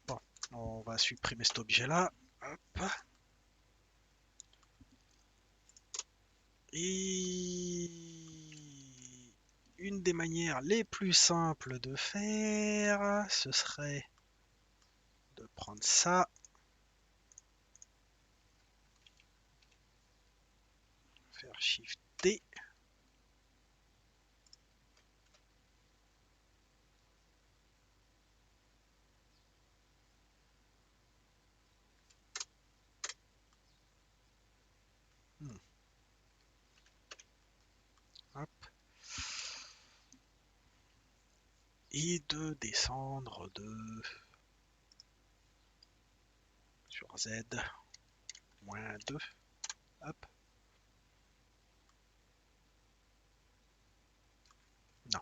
[SPEAKER 1] Bon, on va supprimer cet objet-là. Hop. Et une des manières les plus simples de faire, ce serait de prendre ça, faire Shift D. Hop. Et de descendre de sur Z moins 2. Hop. Non.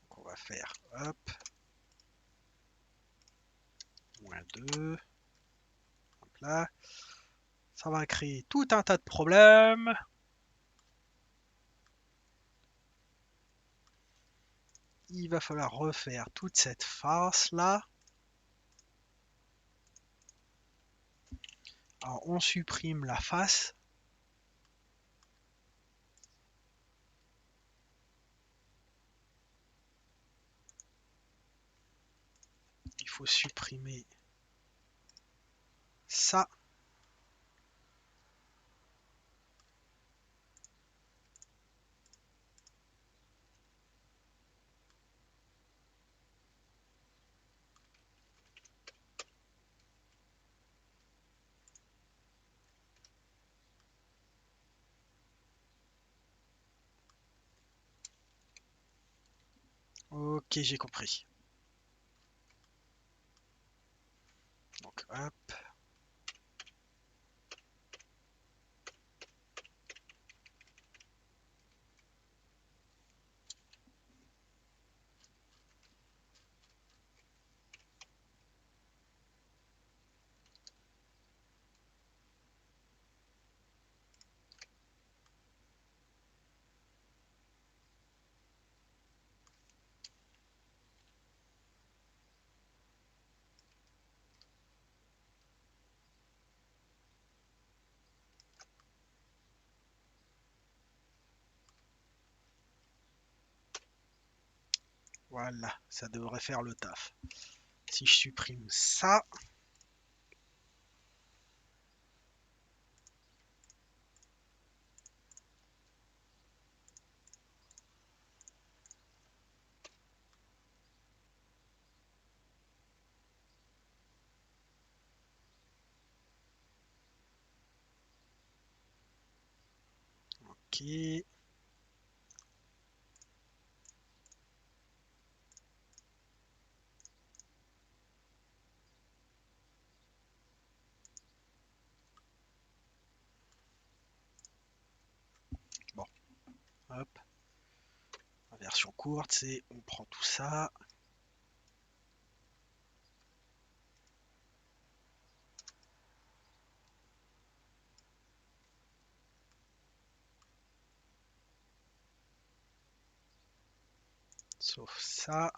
[SPEAKER 1] Donc on va faire hop. Moins 2. Hop là. Ça va créer tout un tas de problèmes. Il va falloir refaire toute cette face là. Alors on supprime la face. Il faut supprimer ça. Ok, j'ai compris. Donc hop. Voilà, ça devrait faire le taf. Si je supprime ça, ok. Bon, hop. La version courte, c'est on prend tout ça. Sauf ça.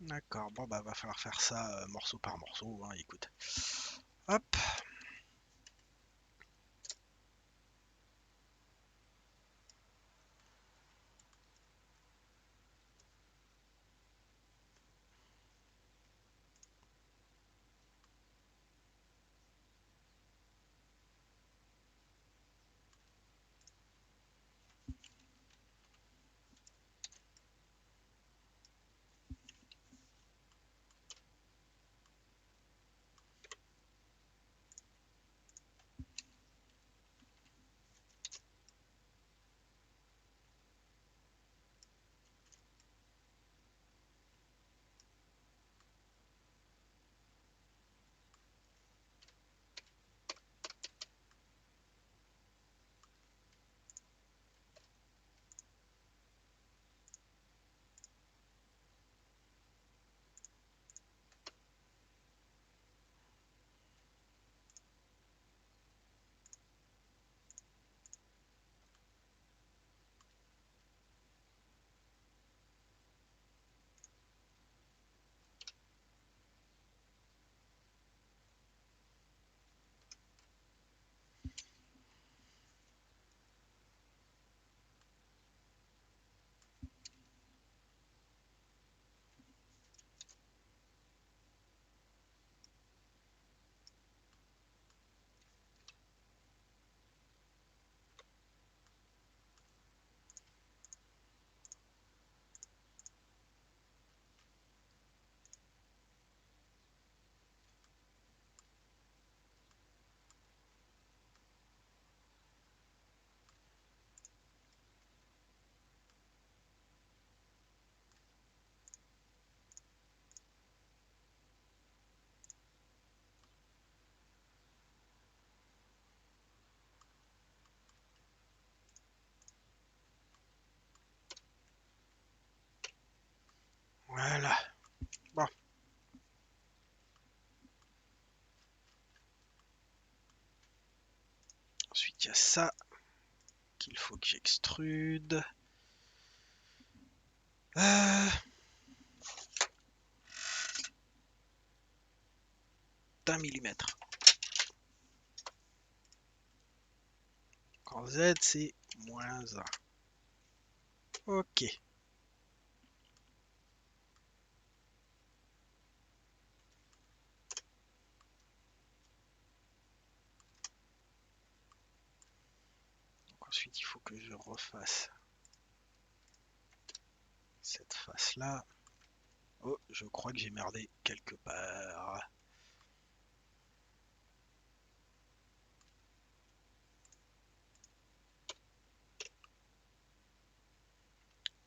[SPEAKER 1] D'accord, bon bah va falloir faire ça morceau par morceau, hein, écoute. Hop, il y a ça qu'il faut que j'extrude. d'1 mm. Quand Z, c'est -1. Ok. Donc ensuite, il faut que je refasse cette face-là. Oh, je crois que j'ai merdé quelque part.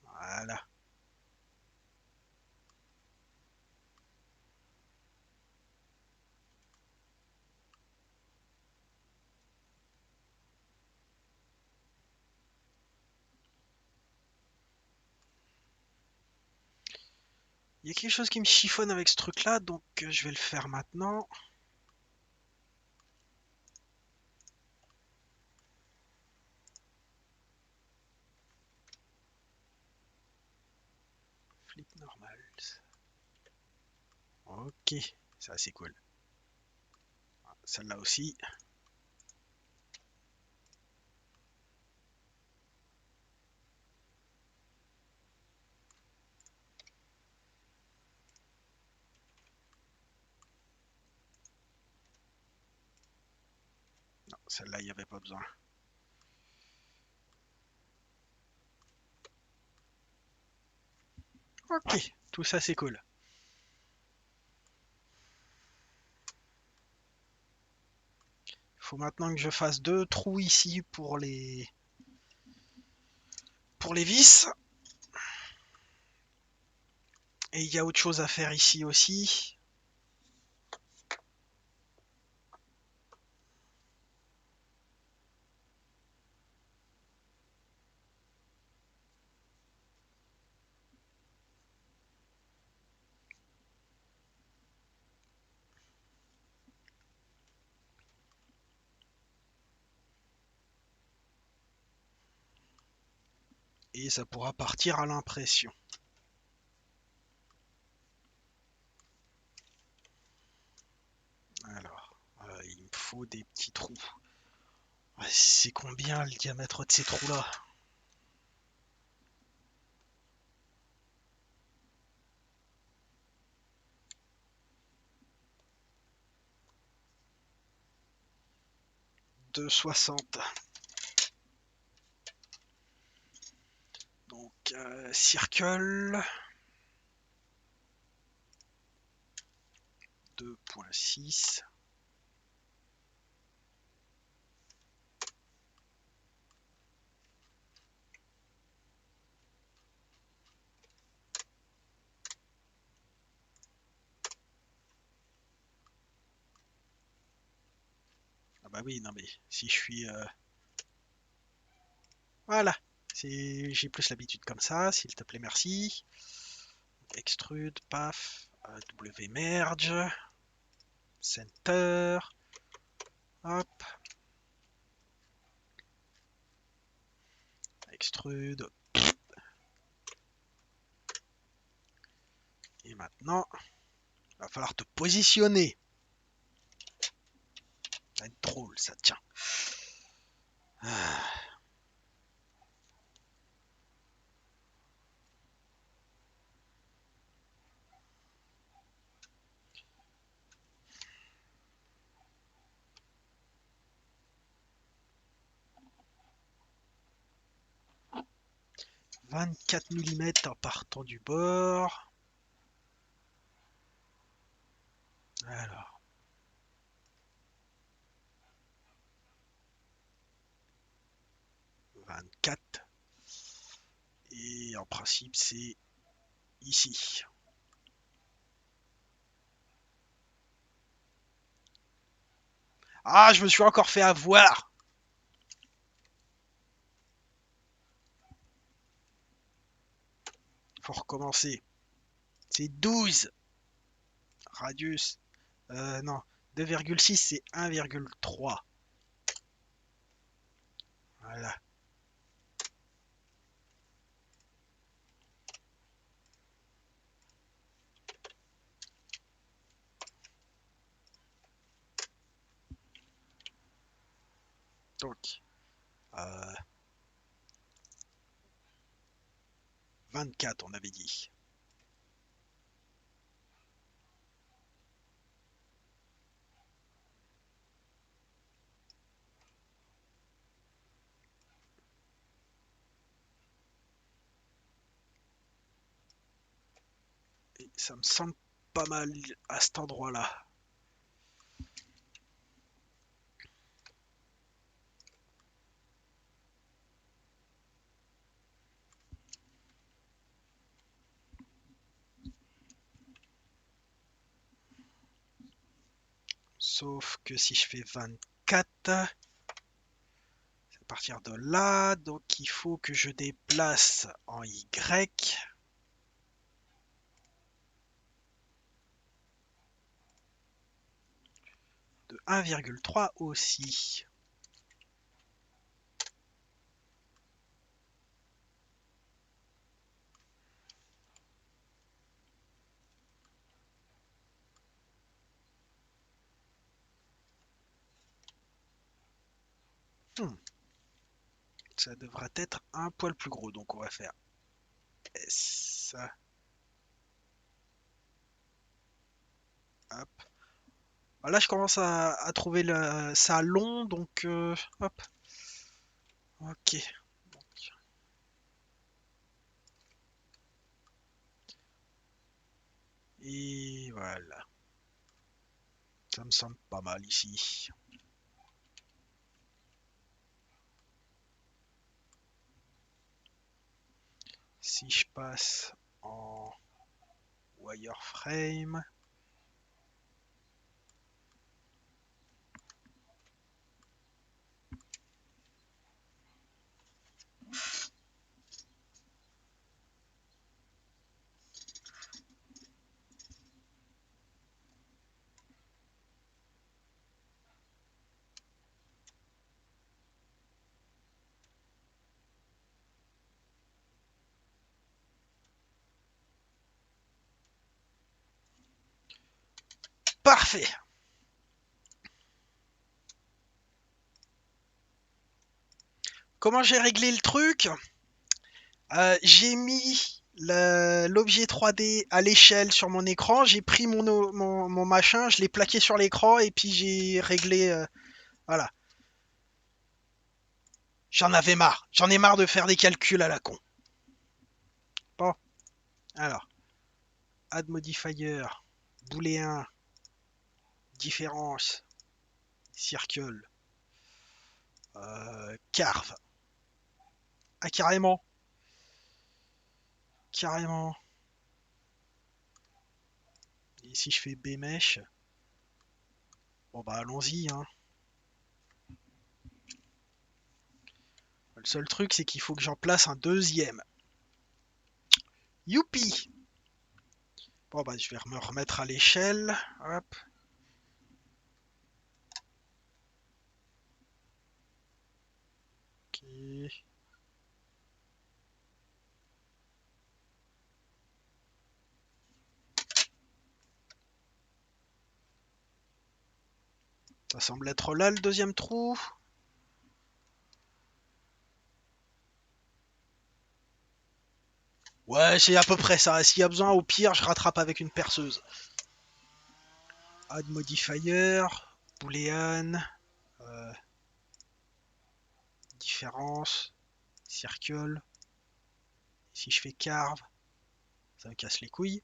[SPEAKER 1] Voilà. Il y a quelque chose qui me chiffonne avec ce truc-là, donc je vais le faire maintenant. Flip normals. Ok, ça c'est cool. Celle-là aussi. Non, celle-là, il n'y avait pas besoin. Ok, tout ça c'est cool. Il faut maintenant que je fasse 2 trous ici pour les vis. Et il y a autre chose à faire ici aussi. Et ça pourra partir à l'impression. Alors, il me faut des petits trous. C'est combien le diamètre de ces trous-là? De 60. Donc, circle 2.6. Ah bah oui, non mais si je suis... Voilà, j'ai plus l'habitude comme ça, s'il te plaît, merci. Extrude, paf, W merge, center, hop, extrude. Et maintenant, il va falloir te positionner. Ça va être drôle, ça tient. Ah. 24 mm en partant du bord. Alors, 24. Et en principe, c'est ici. Ah, je me suis encore fait avoir. Faut recommencer. C'est 12. Radius. Non. 2,6 c'est 1,3. Voilà. Donc, euh, 24, on avait dit. Et ça me semble pas mal à cet endroit-là. Sauf que si je fais 24, c'est à partir de là. Donc il faut que je déplace en Y. De 1,3 aussi. Hmm. Ça devrait être un poil plus gros. Donc on va faire S. Hop. Là, je commence à trouver ça long, donc hop. Ok. Et voilà. Ça me semble pas mal ici. Si je passe en wireframe, parfait. Comment j'ai réglé le truc? J'ai mis l'objet 3D à l'échelle sur mon écran, j'ai pris mon machin, je l'ai plaqué sur l'écran et puis j'ai réglé. Voilà. J'en avais marre. J'en ai marre de faire des calculs à la con. Bon, alors, add modifier, booléen, différence, circle, carve. Ah, carrément. Carrément. Et si je fais bmesh, bon bah allons-y, hein. Le seul truc, c'est qu'il faut que j'en place un deuxième. Youpi! Bon bah je vais me remettre à l'échelle. Hop. Ok. Ça semble être là le deuxième trou. Ouais, c'est à peu près ça. S'il y a besoin, au pire, je rattrape avec une perceuse. Add modifier, boolean, euh, différence, circle. Si je fais carve, ça me casse les couilles.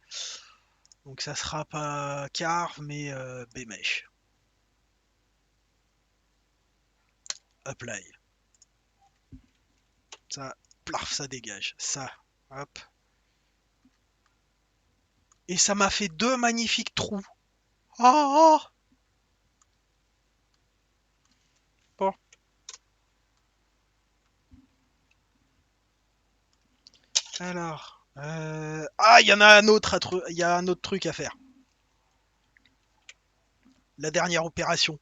[SPEAKER 1] Donc ça sera pas carve, mais bmesh. Apply. Ça, plaf, ça dégage. Ça, hop. Et ça m'a fait deux magnifiques trous. Oh, oh. Bon. Alors. Ah, il y en a un autre, il y a un autre truc à faire. La dernière opération.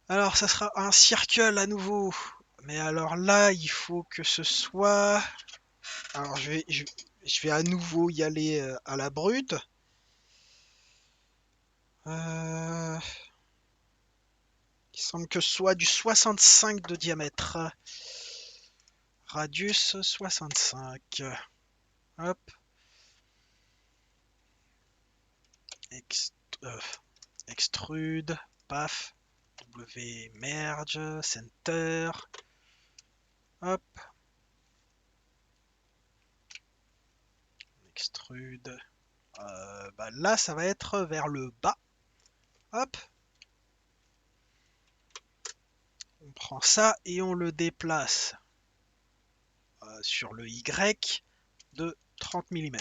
[SPEAKER 1] Alors, ça sera un circle à nouveau. Mais alors là, il faut que ce soit... Alors je vais à nouveau y aller à la brute. Il semble que ce soit du 65 de diamètre. Radius 65. Hop. Ext- euh, extrude. Paf. W merge. Center. Hop. Extrude. Bah là, ça va être vers le bas. Hop. On prend ça et on le déplace sur le Y de 30 mm.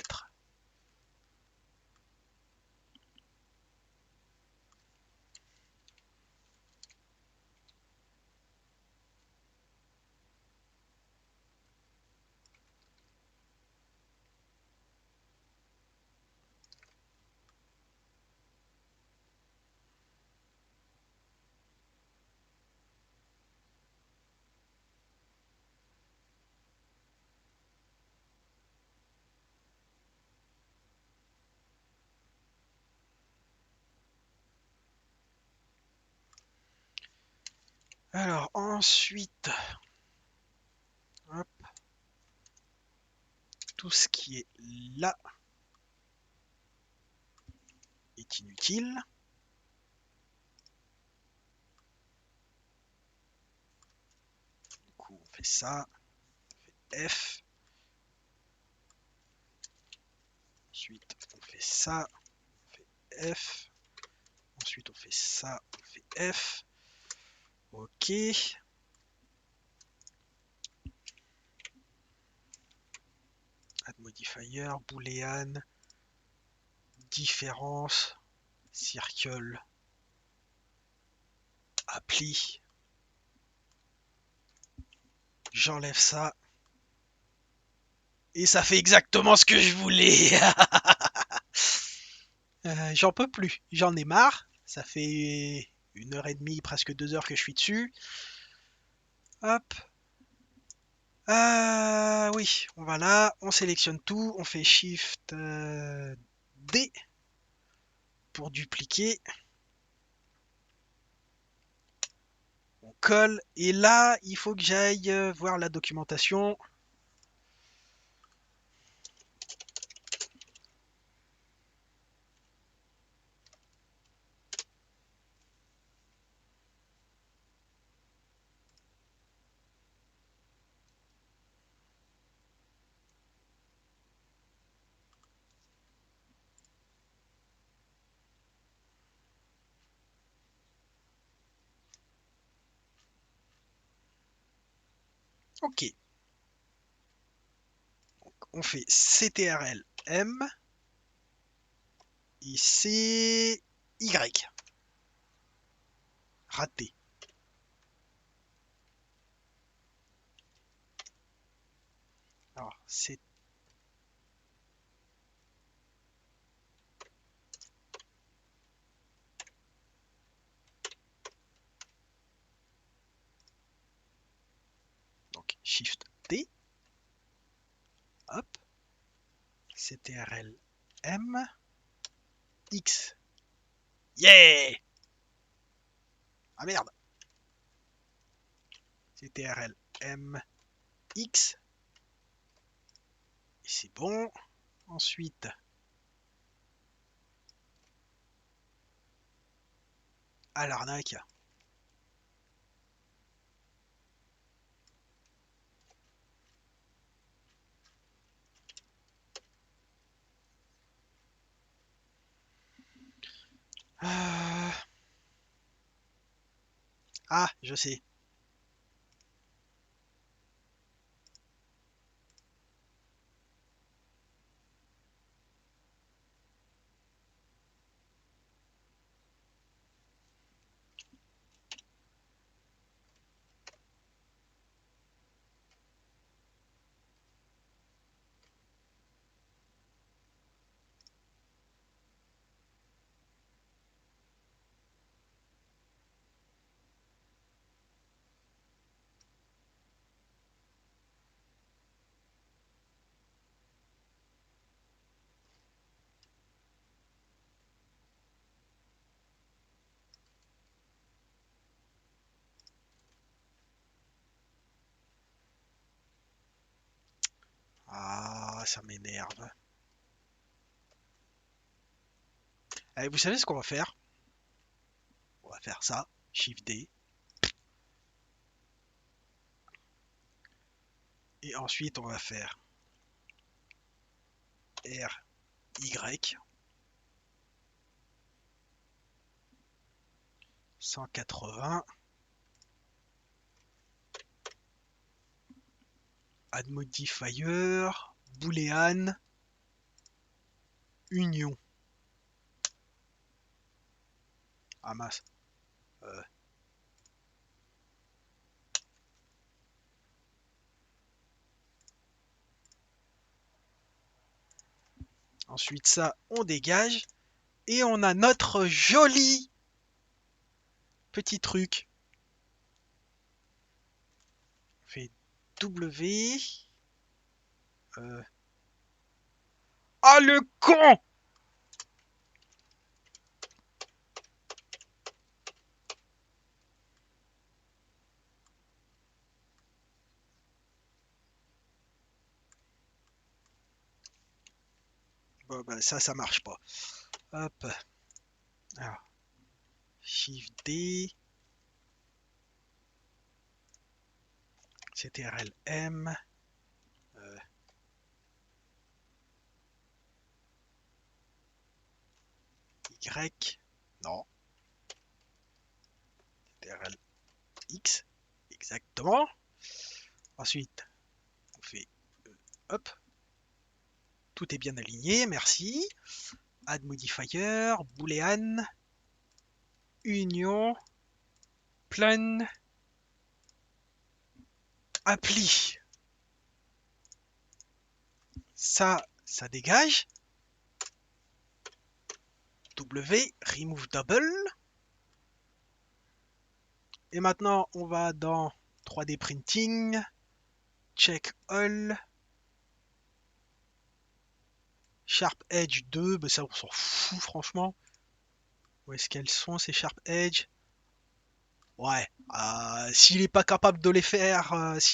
[SPEAKER 1] Alors ensuite, hop, tout ce qui est là est inutile. Du coup, on fait ça, on fait F. Ensuite, on fait ça, on fait F. Ensuite, on fait ça, on fait F. Ok. Add modifier, boolean, différence, circle, appli. J'enlève ça. Et ça fait exactement ce que je voulais. J'en peux plus. J'en ai marre. Ça fait 1 h 30, presque 2 heures que je suis dessus. Hop. Oui, on va là, on sélectionne tout, on fait Shift D pour dupliquer. On colle. Et là, il faut que j'aille voir la documentation. Ok. Donc, on fait CTRL M et C Y. Raté. Alors, c'est donc Shift D. Hop. CTRL M X. Yeah! Ah merde! CTRL M X. Et c'est bon. Ensuite, à l'arnaque. Euh, Ah, je sais. ça m'énerve. Allez, vous savez ce qu'on va faire? On va faire ça. Shift D. Et ensuite, on va faire R, Y. 180. Add modifier. Boolean. Union. Ah mince. Ensuite, ça, on dégage. Et on a notre joli petit truc. On fait W. Ah, le con! Bon, bah, ça marche pas. Hop. Alors, Shift D. CTRL M. Y. Non. CTRL X. Exactement. Ensuite, on fait hop. Tout est bien aligné, merci. Add modifier, boolean, union, plan, appli. Ça dégage. W, remove double. Et maintenant, on va dans 3D printing, check all, sharp edge 2, bah ça on s'en fout franchement. Où est-ce qu'elles sont ces sharp edge? Ouais, s'il n'est pas capable de les faire,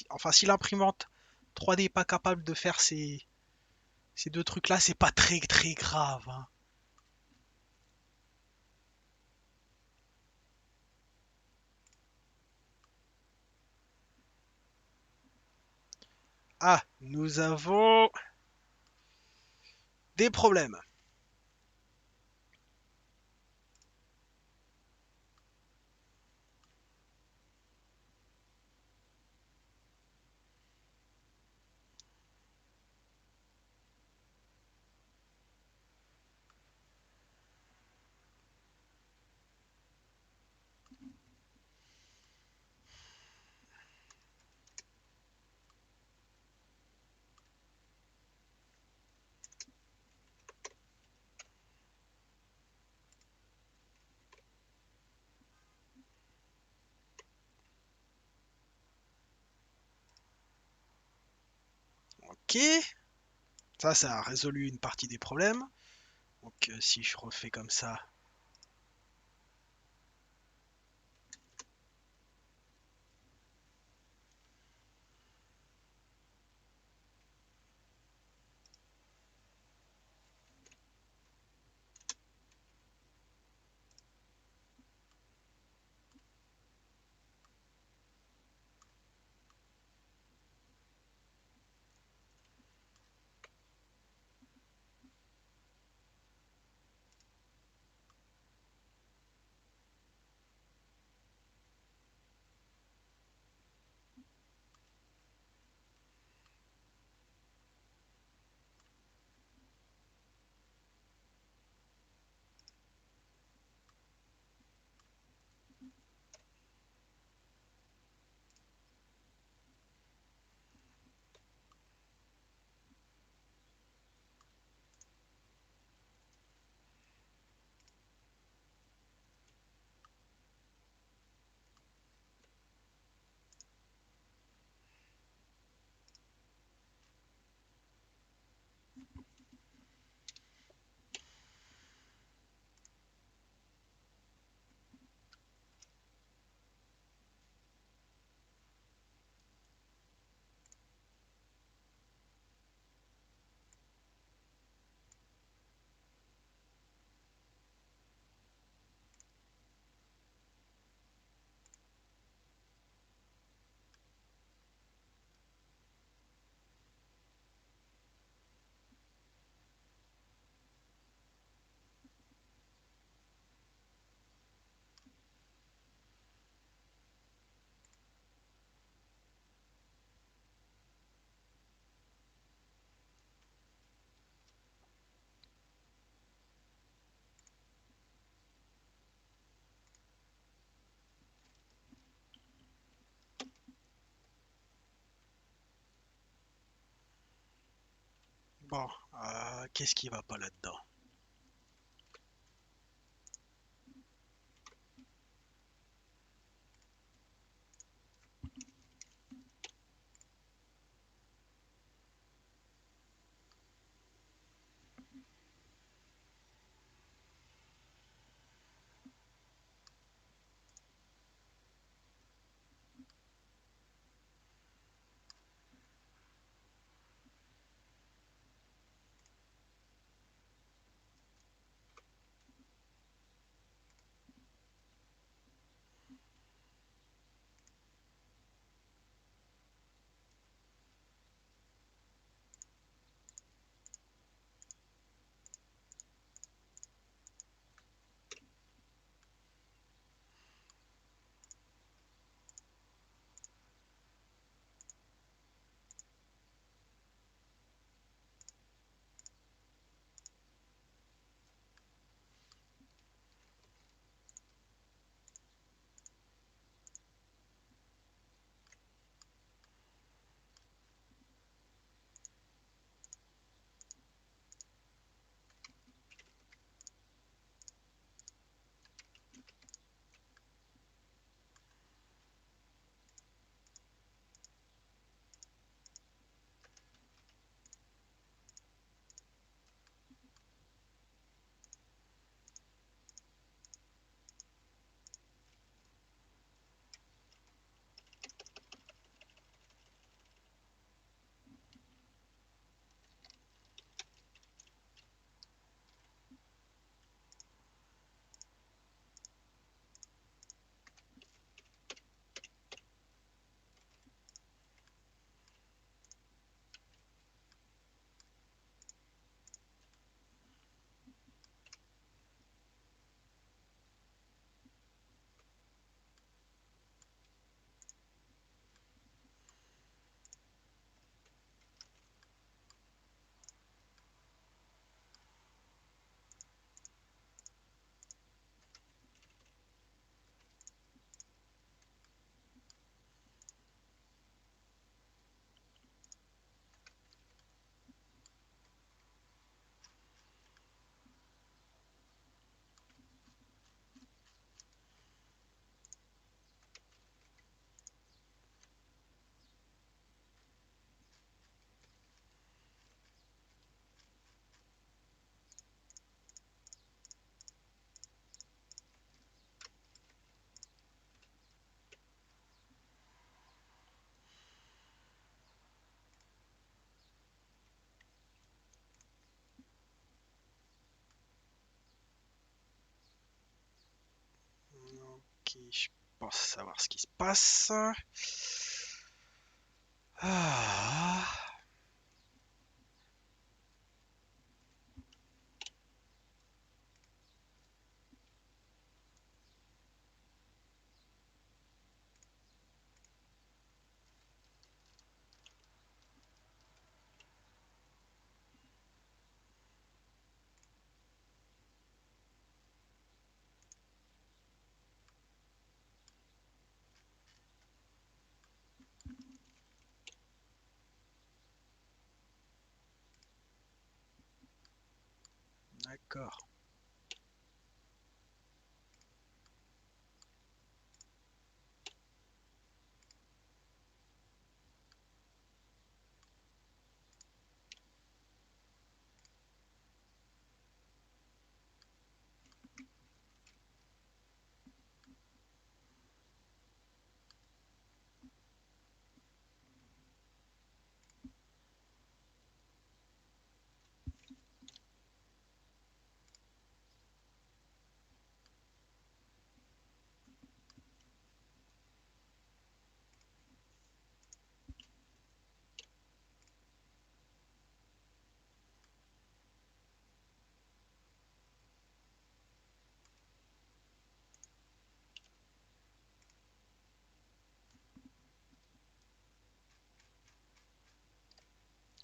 [SPEAKER 1] enfin si l'imprimante 3D n'est pas capable de faire ces deux trucs là, c'est pas très très grave, hein. Ah, nous avons des problèmes. Ok, ça a résolu une partie des problèmes. Donc si je refais comme ça, Bon, qu'est-ce qui va pas là-dedans? Ok, je pense savoir ce qui se passe. Ah, d'accord.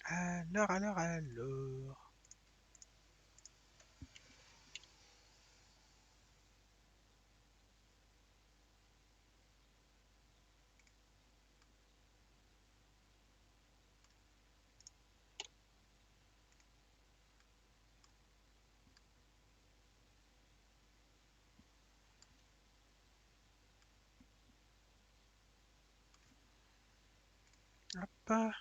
[SPEAKER 1] Alors. Hop.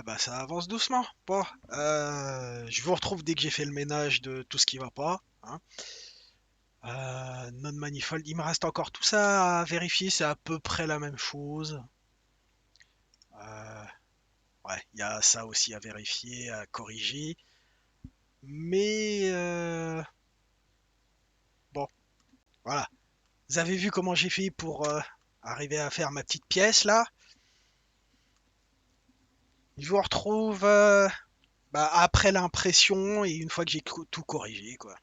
[SPEAKER 1] Bah ça avance doucement. Bon, je vous retrouve dès que j'ai fait le ménage de tout ce qui va pas, hein. Non-manifold, il me reste encore tout ça à vérifier, c'est à peu près la même chose. Euh, ouais, il y a ça aussi à vérifier, à corriger. Mais bon, voilà. Vous avez vu comment j'ai fait pour arriver à faire ma petite pièce là. Je vous retrouve bah, après l'impression et une fois que j'ai tout corrigé, quoi.